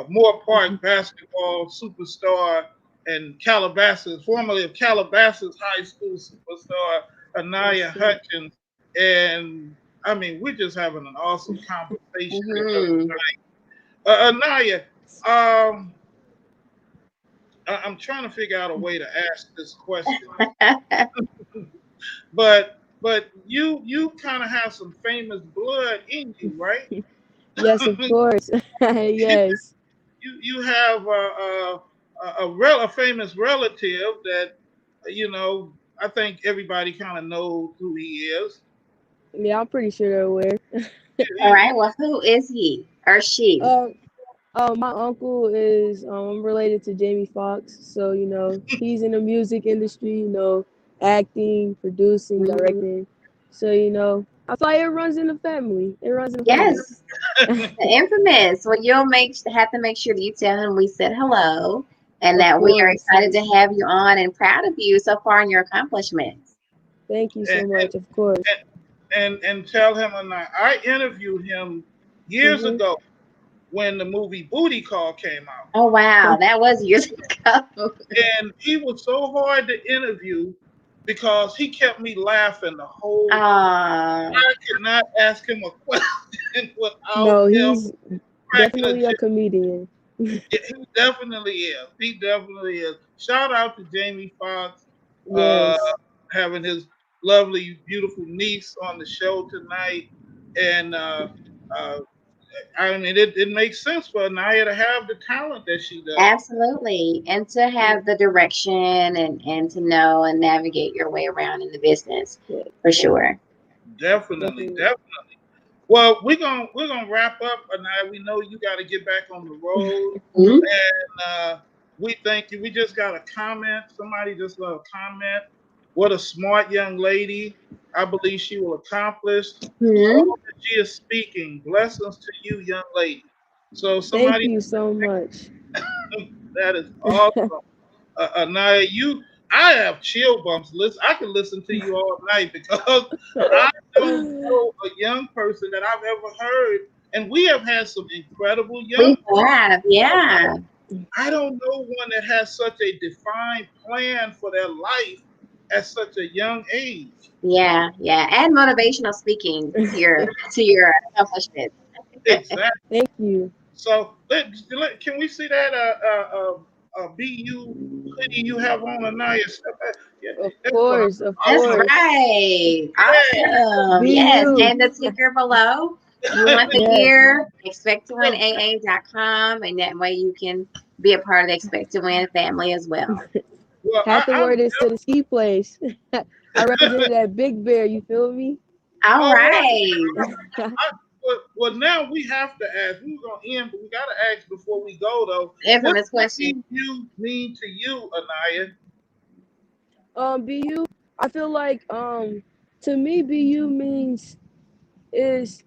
Moore Park basketball superstar and Calabasas, formerly of Calabasas High School superstar, Yes, Anaya sir. Hutchins. And I mean, we're just having an awesome conversation Hmm. tonight. Anaya, um, I'm trying to figure out a way to ask this question, but you kind of have some famous blood in you, right? Yes, of course. Yes. You have a famous relative that you know. I think everybody kind of knows who he is. Yeah, I'm pretty sure they're aware. All You- right. Well, who is he or she? Um, my uncle is related to Jamie Foxx, so he's in the music industry. Acting, producing, Mhm. directing. So I feel like it runs in the family. It runs in the family. Yes, the infamous. Well, you'll have to make sure that you tell him we said hello and Of that we are course. excited to have you on and proud of you so far in your accomplishments. Thank you and, so much. Of course. and tell him and I interviewed him years Mhm. ago when the movie Booty Call came out, Oh wow, that was years ago. and he was so hard to interview because he kept me laughing the whole time. Ah, I could not ask him a question without No, him he's cracking a definitely a comedian. yeah, he definitely is. He definitely is. Shout out to Jamie Foxx, uh, Yes. having his lovely, beautiful niece on the show tonight. And uh, I mean, it makes sense for Naya to have the talent that she does. absolutely. And to have the direction and to know and navigate your way around in the business Yeah, for sure. Definitely, definitely. definitely. Well, we're gonna wrap up, Naya. We know you got to get back on the road, Mhm. and we thank you. We just got a comment. Somebody just left a comment. What a smart young lady. I believe she will accomplish Mhm. all that she is speaking. Blessings to you, young lady. So Thank somebody you so much. that is awesome. Naya, I have chill bumps. Listen, I can listen to you all night because I don't know a young person that I've ever heard and we have had some incredible We young have, people. yeah. I don't know one that has such a defined plan for their life at such a young age. Yeah, yeah. Add motivational speaking to your accomplishments. Exactly. Thank you. So can we see that BU hoodie you have on, Anaya? Yeah, Of that's what course, of That's I'm course. right. yeah. Awesome. Be Yes. you. And the ticker below. If you want the Yes. gear, expecttowinaa.com, and that way you can be a part of the Expect to Win family as well. Well, Had to I'm wear this to the ski place. I represented that Big Bear. You feel me? All all right. right. Well, now we have to ask. We were gonna end, but we gotta ask before we go though. What Infamous does question. BU mean to you, Anaya? BU. I feel like to me BU means is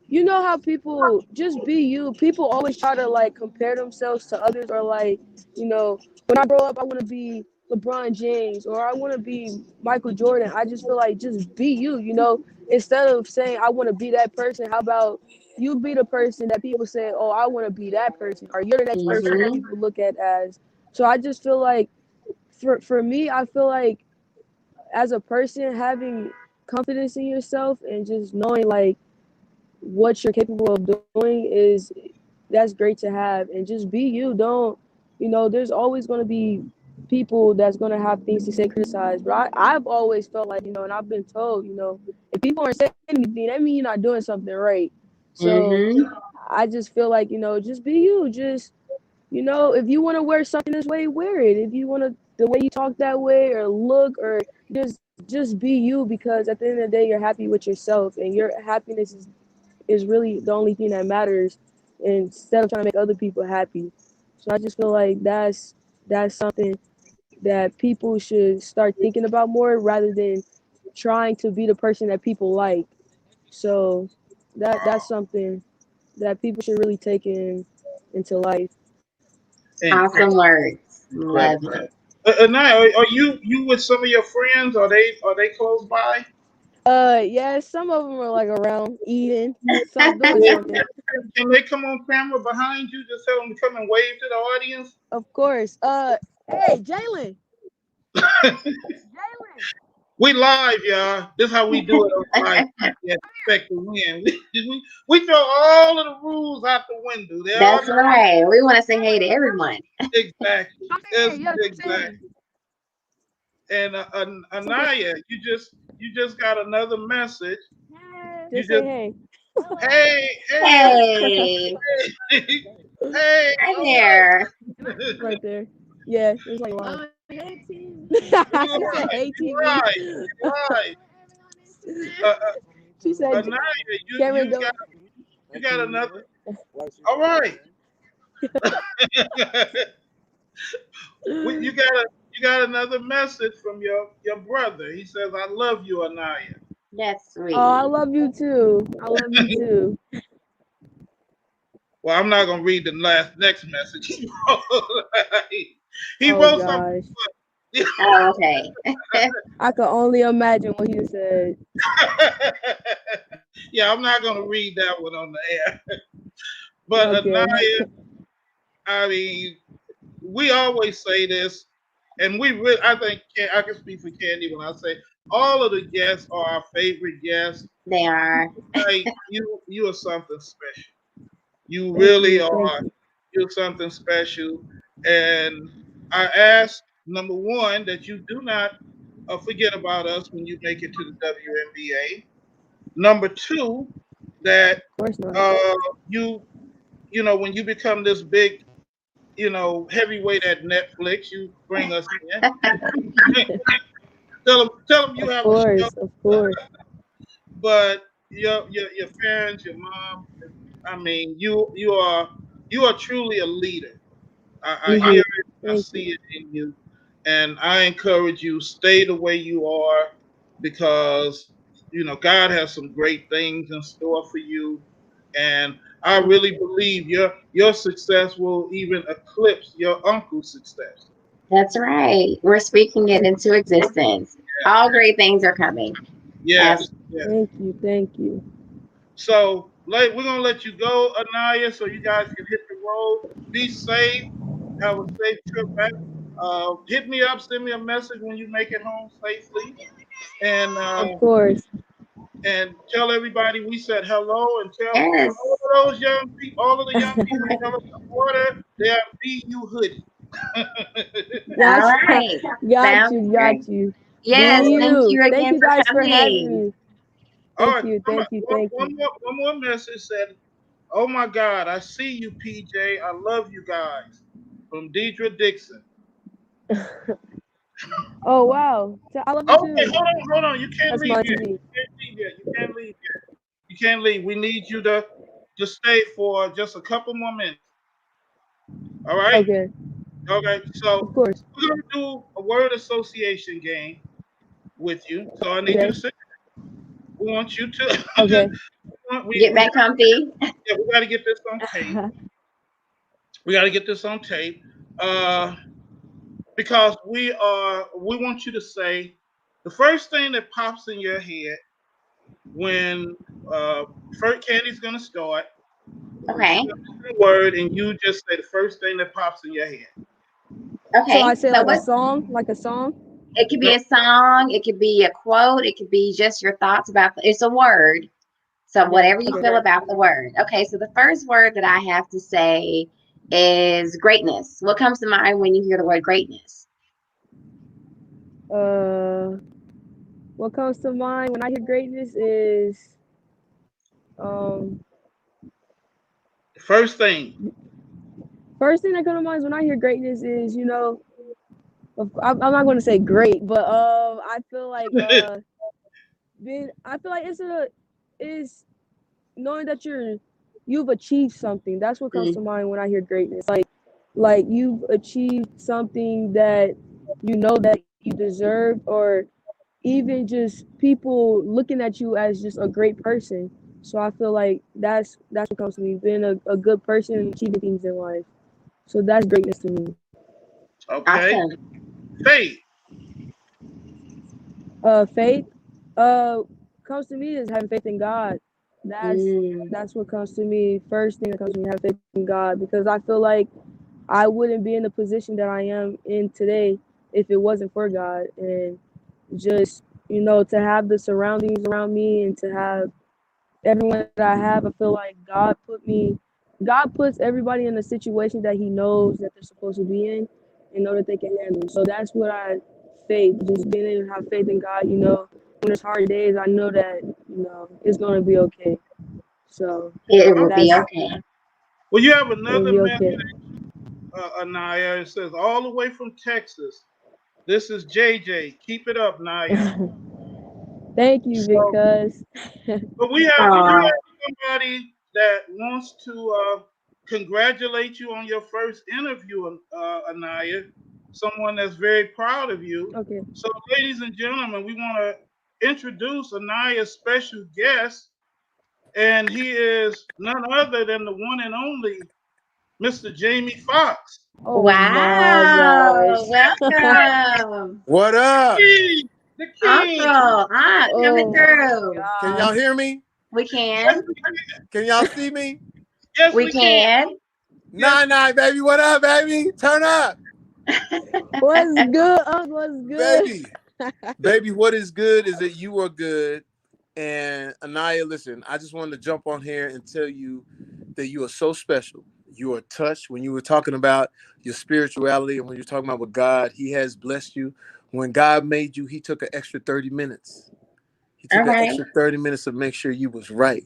you know how people just be you. People always try to like compare themselves to others or like, when I grow up I want to be LeBron James or I want to be Michael Jordan. I just feel like just be you, instead of saying I want to be that person, how about you be the person that people say, "Oh, I want to be that person," or you're the next person that Mm-hmm. people look at as. So I just feel like for me, I feel like as a person having confidence in yourself and just knowing like what you're capable of doing is that's great to have and just be you. Don't there's always going to be people that's going to have things to say, criticize, but I've always felt like and I've been told if people aren't saying anything that means you're not doing something right. So Mm-hmm. I just feel like just be you. Just if you want to wear something this way, wear it. If you want to the way you talk that way or look or just be you, because at the end of the day you're happy with yourself and your happiness is really the only thing that matters, instead of trying to make other people happy. So I just feel like that's something that people should start thinking about more rather than trying to be the person that people like. So that's something that people should really take into life. Awesome words. Love Incredible. it. Anaya, are you with some of your friends? Are they close by? Yeah, some of them are like around eating, some doing Well, something. can they come on camera behind you? Just tell them to come and wave to the audience. Of course. Hey, Jalen. Jalen. We live, y'all. This is how we do it on live. Yeah, expect to win. We throw all of the rules out the window. They all That's right. We want to say hey to everyone. exactly. Come say hey. It's Yeah, come say exactly. hey. And Say hey. Anaya, you just got another message. You Just say just hey. hey hey Hey, hey hey. hi All there. right. Right there. Yeah, it's like live. You She said right. hey You TV. right. You right. She said Anaya, you Cameron you go. got you got another. All right. You got another message from your brother. He says, "I love you, Anaya." That's Oh, I sweet. love you too. I love you too. Well, I'm not gonna read the next message. He Oh wrote something. gosh. Oh, okay. I could only imagine what he said. Yeah, I'm not gonna read that one on the air. But Okay. Anaya, I mean, we always say this, and I think I can speak for Candy when I say all of the guests are our favorite guests. They are. Like you are something special. You Thank really you. Thank are. you. You're something special. And I ask, number one, that you do not forget about us when you make it to the WNBA. Number two, that Of course not. uh, when you become this big, heavyweight at Netflix, you bring us in. Tell them you Of have a show. course. Of course. But your parents, your mom, I mean, you are truly a leader. I Thank hear you. it, I Thank see you. it in you, and I encourage you stay the way you are because God has some great things in store for you, and I Thank really believe your success will even eclipse your uncle's success. That's right. We're speaking it into existence. All great things are coming. Yes, Absolutely. yes. Thank you. Thank you. So Like, we're gonna let you go, Anaya, so you guys can hit the road. Be safe. Have a safe trip back. Hit me up. Send me a message when you make it home safely, and Of course. tell everybody we said hello, and tell Yes. all of those young people, all of the young people, tell them to order their BU hoodie. All Got you. right. Got Sounds you. great. Got you. Yes. Be Thank you. you Thank again you for guys for having coming. me. All Thank right, you. come on. Thank you. Thank you. One more message said, "Oh my God, I see you, PJ. I love you guys." From Deidre Dixon. Oh wow. I love you Okay, too. hold on. You can't That's leave my yet. TV. You can't leave yet. You can't leave yet. You can't leave. We need you to stay for just a couple more minutes. All right. Okay. Okay. So Of course. we're gonna do a word association game with you. So I need you to Okay. sit. We want you to. Okay. Get We back comfy. yeah, we got to get this on tape. We got to get this on tape. Uh, because we want you to say the first thing that pops in your head when first Candy's gonna start. She's Okay. gonna say a word, and you just say the first thing that pops in your head. So I Okay. say So like a what? song, like a song. It could No, be a song. It could be a quote. It could be just your thoughts about. It's a word. So Okay. whatever you Okay. feel about the word. Okay. So the first word that I have to say is greatness. What comes to mind when you hear the word greatness? Uh, what comes to mind when I hear greatness is um first thing. first thing that comes to mind is when I hear greatness is I'm not going to say great, but I feel like I feel like is knowing that you've achieved something. That's what comes to Mm, mind when I hear greatness. Like you've achieved something that you know that you deserve, or even just people looking at you as just a great person. So I feel like that's what comes to me, being a good person and achieving things in life. So that's greatness to me. Okay. awesome. Faith. Faith comes to me is having faith in God. That's Mm, that's what comes to me. First thing that comes to me, have faith in God, because I feel like I wouldn't be in the position that I am in today if it wasn't for God. And just to have the surroundings around me and to have everyone that I have, I feel like God puts everybody in a situation that He knows that they're supposed to be in order that they can handle. So that's what faith, just being able to have faith in God. When there's hard days, I know that it's gonna be okay. So it will be that's okay. Well, you have it'll another be message, okay. Anaya. It says all the way from Texas. This is JJ. Keep it up, Naya. Thank you, So, because but we do Aw, have somebody that wants to congratulate you on your first interview, Anaya. Someone that's very proud of you. okay. So, ladies and gentlemen, we want to introduce Anaya's special guest, and he is none other than the one and only Mr. Jamie Foxx. Oh my wow. gosh. Welcome. What up? King, the Uncle. king. Coming Oh my through. Can y'all gosh. hear me? We Yes, can. we can. Can y'all see me? Yes, We we can. can. Yes, Nine nine, baby. What up, baby? Turn up, What's good, Uncle? What's good? baby. Baby, what is good is that you are good. And Anaya, listen, I just wanted to jump on here and tell you that you are so special. You are touched when you were talking about your spirituality and when you're talking about what God, He has blessed you. When God made you, He took an extra 30 minutes. He All took an right. extra 30 minutes to make sure you was right.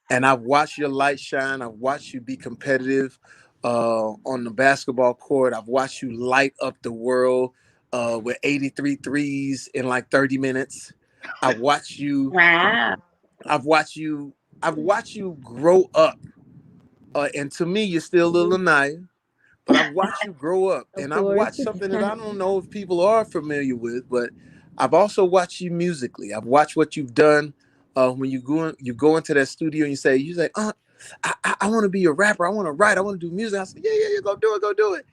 And I've watched your light shine. I've watched you be competitive on the basketball court. I've watched you light up the world with 83 threes in like 30 minutes. I've watched you. Wow. I've watched you. I've watched you grow up. And to me, you're still a little Anaya, but I've watched you grow up, Of and I've course. watched something that I don't know if people are familiar with, but I've also watched you musically. I've watched what you've done when you go into that studio and you say, I want to be a rapper. I want to write. I want to do music. I said, yeah, go do it.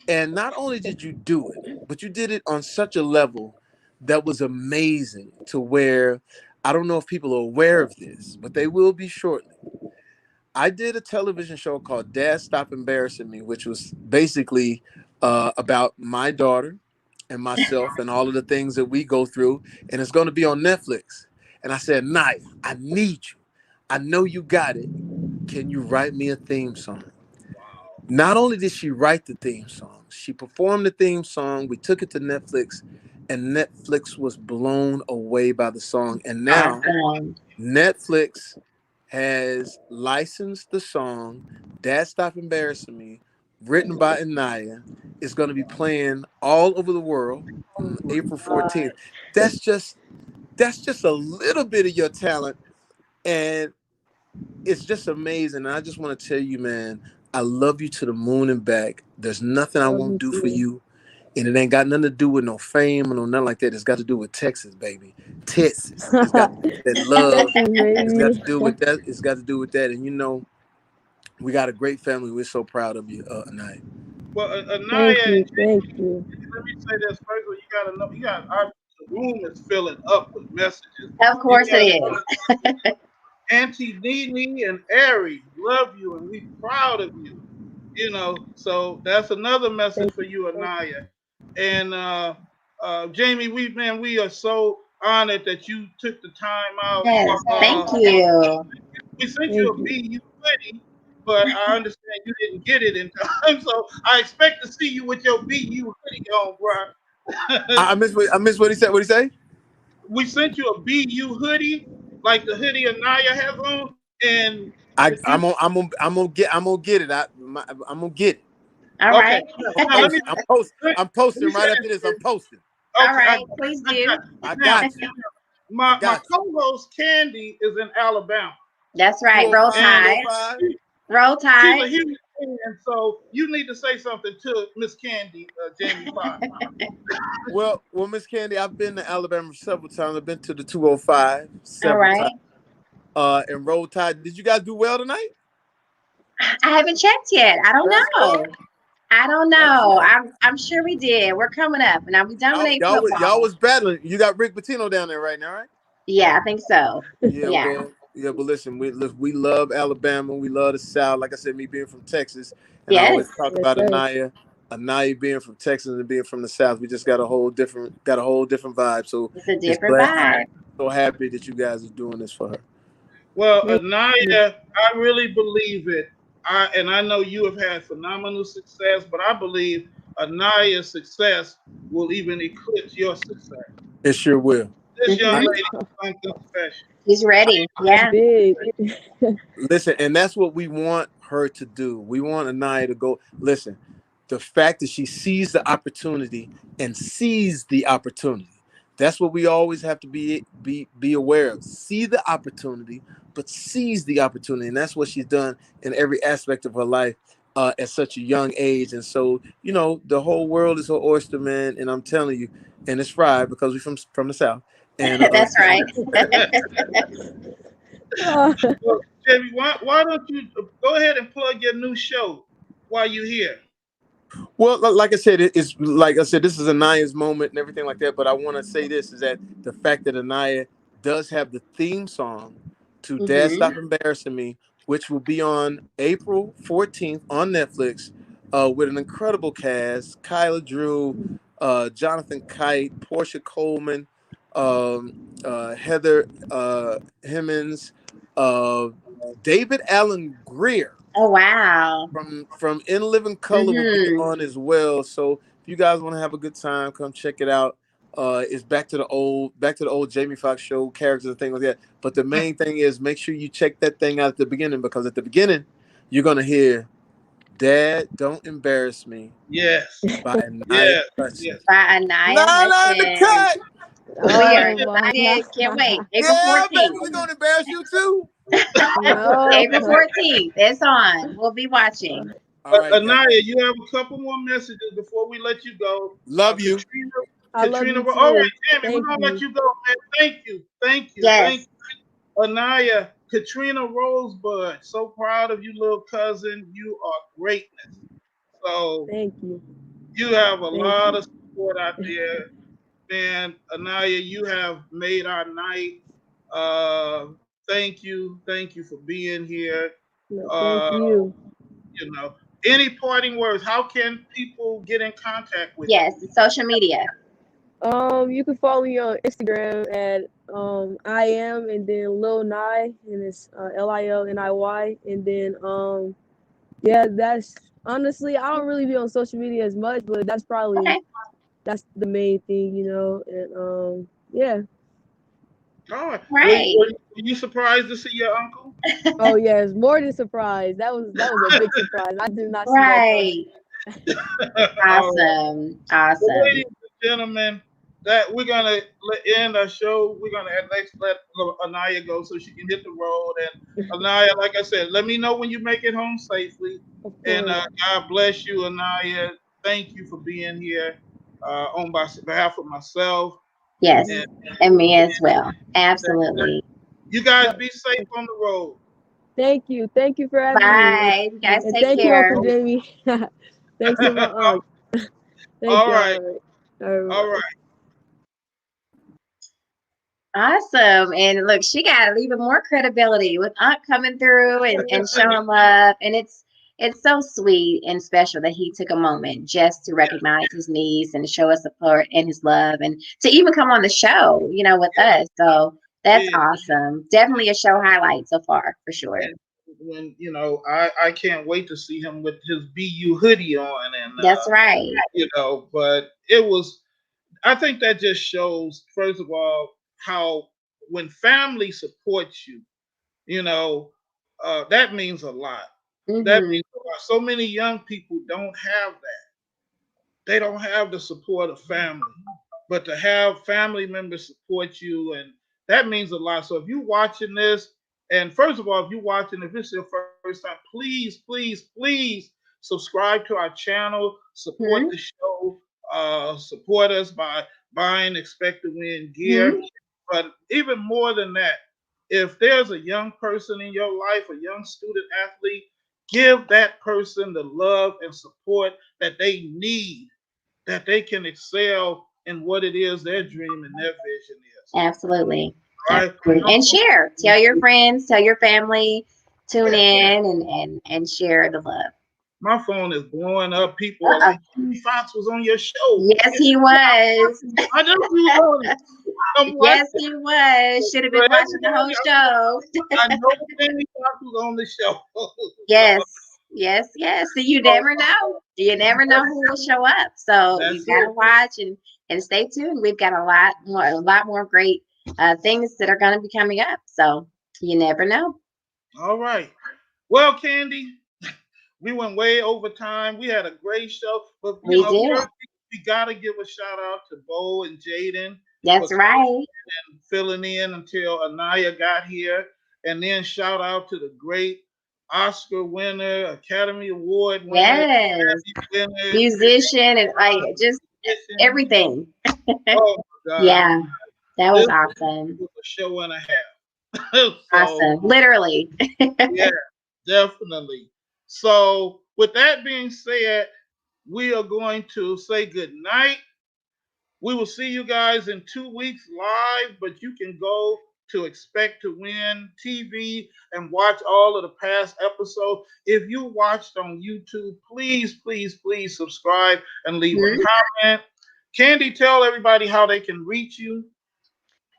And not only did you do it, but you did it on such a level that was amazing to where I don't know if people are aware of this, but they will be shortly. I did a television show called Dad Stop Embarrassing Me, which was basically about my daughter and myself and all of the things that we go through. And it's going to be on Netflix. And I said, Naya, I need you. I know you got it. Can you write me a theme song? Not only did she write the theme song, she performed the theme song. We took it to Netflix, and Netflix was blown away by the song. And now Awesome. Netflix has licensed the song Dad Stop Embarrassing Me, written by Anaya. It's going to be playing all over the world on April 14th. That's just that's just a little bit of your talent, and it's just amazing. And I just want to tell you, man, I love you to the moon and back. There's nothing I Love won't you do for too. you. And it ain't got nothing to do with no fame or no nothing like that. It's got to do with Texas, baby. Texas. It's got to do with that love. Texas, It's got baby. to do with that. It's got to do with that. And you know, we got a great family. We're so proud of you, Anaya. Well, Thank Anaya, you, thank you. let me say this first. Of all, you gotta know. You got our the room is filling up with messages. Of You course it got is. Auntie Nene and Ari love you, and we proud of you. You know, so that's another message Thank for you. you, Anaya. And Jamie, we are so honored that you took the time out. Yes. Thank Uh, you. we sent you Thank a you. BU hoodie, but I understand you didn't get it in time. So I expect to see you with your BU hoodie on, bro. I missed what he said. What he say? We sent you a BU hoodie, like the hoodie Anaya has on, and if you I'm gonna get it. I'm gonna get it. All okay, right. now let me let, I'm let me posting say right after this. this. I'm posting. All Okay, right. Please I got do. you. I Now got you. I my got you. co-host Kandi is in Alabama, That's right. Roll 205, and Tide. 205. Roll she's Tide. a huge fan. So you need to say something to Miss Kandi, Jamie Foxx. Well, Miss Candy, I've been to Alabama several times. I've been to the 205 All several times. right. And Roll Tide. Did you guys do well tonight? I haven't checked yet. I don't Best score? know. I don't know. Excellent. I'm sure we did. We're coming up, and we dominate Y'all football. was battling. You got Rick Pitino down there right now, right? Yeah, I think so. Yeah. But listen, we love Alabama. We love the South. Like I said, me being from Texas, and I always Yes. talk Yes, about sir. Anaya being from Texas and being from the South. We just got a whole different vibe. So It's a it's different glad, vibe. so happy that you guys are doing this for her. Well, Thank you. Anaya, I really believe it. I know you have had phenomenal success, but I believe Anaya's success will even eclipse your success. It sure will. This young I, Mm-hmm. lady is something special. He's ready. It's Yeah. big. Listen, and that's what we want her to do. We want Anaya to go. Listen, the fact that she sees the opportunity and sees the opportunity. That's what we always have to be aware of. See the opportunity, but seize the opportunity, and that's what she's done in every aspect of her life at such a young age. And so, you know, the whole world is her oyster, man. And I'm telling you, and it's fried because we're from the South. And That's right. Ah, Well, Jamie, why don't you go ahead and plug your new show while you're here? Well, like I said, it's like I said, this is Anaya's moment and everything like that. But I want to say this is that the fact that Anaya does have the theme song to Dad Mm-hmm. Stop Embarrassing Me, which will be on April 14th on Netflix, with an incredible cast: Kyla Drew, Jonathan Kite, Portia Coleman, Heather Hemmings, uh, David Allen Greer Oh wow. from In Living Color will be Mm-hmm. on as well. So if you guys want to have a good time, come check it out. It's back to the old Jamie Foxx show characters and things like that. But the main thing is make sure you check that thing out at the beginning, because at the beginning you're gonna hear "Dad, Don't Embarrass Me" Yes, by Anaya yes, Hutchins. yes. By Anaya Nine on the Hutchins. cut. We are oh my excited. Can't wait. April Yeah, baby, 14th. we're gonna embarrass you too. no. April 14th. It's on. We'll be watching. All right, guys. Anaya, you have a couple more messages before we let you go. Love you. Katrina, I love you All right, too. Jamie, we're Thank gonna let you. you go, man. Thank Yes. you. Anaya, Katrina Rosebud, so proud of you, little cousin. You are greatness. So Thank you. you have a Thank lot you. of support out there, man. Anaya, you have made our night. Thank you for being here. No, thank Uh, you. you know, any parting words? How can people get in contact with you? Yes, social media. You can follow me on Instagram at I am and then Lil Nye and it's LILNIY and then yeah, that's honestly I don't really be on social media as much, but Okay. that's the main thing, you know. And yeah. All right. Right. Were you surprised to see your uncle? Oh yes, more than surprised. That was a big surprise. I did not see that coming. Right. All right. Awesome. Well, Awesome. ladies and gentlemen, that we're gonna end our show. We're gonna let Anaya go so she can hit the road. And Anaya, like I said, let me know when you make it home safely. Of And course. God bless you, Anaya. Thank you for being here on behalf of myself. Yes. And And me as well. Absolutely. you guys No, be safe on the road. thank you. Thank you for having me. Bye. You guys And take thank you, Uncle care. Jimmy. Thanks to my aunt. Thank All y'all. right. All right. All All right. right. Awesome. And look, she got even more credibility with Aunt coming through and showing love. And it's so sweet and special that he took a moment just to recognize his niece and show us support and his love and to even come on the show, with us. So that's Yeah. awesome. Definitely a show highlight so far for sure. And when I can't wait to see him with his BU hoodie on, and That's right. but it was. I think that just shows, first of all, how when family supports you, you know, that means a lot. That Mm-hmm. means a lot. So many young people don't have that. They don't have the support of family. But to have family members support you, and that means a lot. So if you're watching this, and first of all, if you're watching, if it's your first time, please subscribe to our channel, support the show, support us by buying Expect to Win gear. Mm-hmm. But even more than that, if there's a young person in your life, a young student athlete, give that person the love and support that they need, that they can excel in what it is their dream and their vision is. Absolutely. All right. Absolutely. And share. Tell your friends, tell your family, tune in and share the love. My phone is blowing up. People are Uh-oh. like, Jimmy Foxx was on your show. Yes, he was. I know he was on it. I'm Yes, watching. he was. Should have For been watching the whole everybody, show. I know Jimmy Foxx was on the show. Yes, yes, yes. So you So, never know. You never know who will show up. So you that's gotta it. watch and stay tuned. We've got a lot more great things that are going to be coming up. So you never know. All right. Well, Kandi, we went way over time. We had a great show, but We did. we gotta give a shout out to Bo and Jaden for That's right. filling in until Anaya got here. And then shout out to the great Oscar winner, Academy Award winner, Yes. winner, Musician and like just musician. everything. Oh my God. Yeah, that was This awesome. was a show and a half. So Awesome. Literally. yeah, definitely. So with that being said, we are going to say good night. We will see you guys in 2 weeks live, but you can go to Expect to Win TV and watch all of the past episodes. If you watched on YouTube, please subscribe and leave a Mhm. comment. Kandi, tell everybody how they can reach you.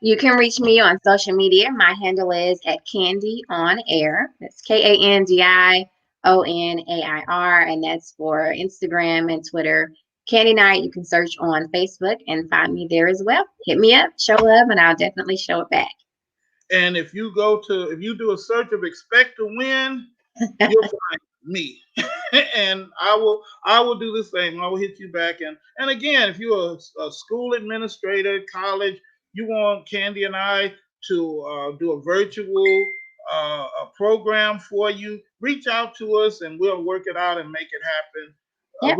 You can reach me on social media. My handle is at Kandi on Air. That's KandiOnair, and that's for Instagram and Twitter. Candy Night, you can search on Facebook and find me there as well. Hit me up, show love, and I'll definitely show it back. And if you do a search of Expect to Win, you'll find me. And I will do the same. I will hit you back. And again, if you're a school administrator, college, you want Kandi and I to do a virtual a program for you, reach out to us and we'll work it out and make it happen. Yep,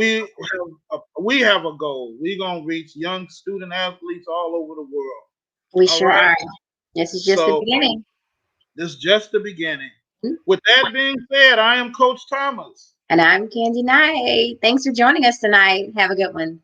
We have a goal. We're gonna reach young student athletes all over the world. we All sure right. are. This is just the So beginning. this is just the beginning. Mhm. With that being said, I am Coach Thomas. And I'm Candy Night. Thanks for joining us tonight. Have a good one.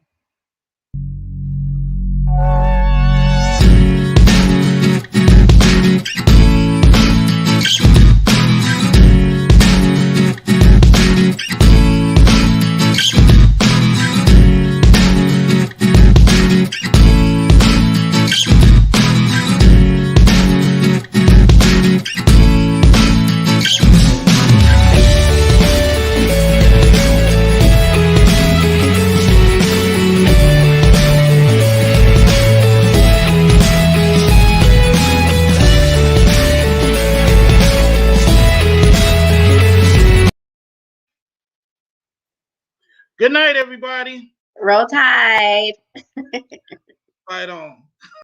Good night, everybody. Roll Tide. Fight on.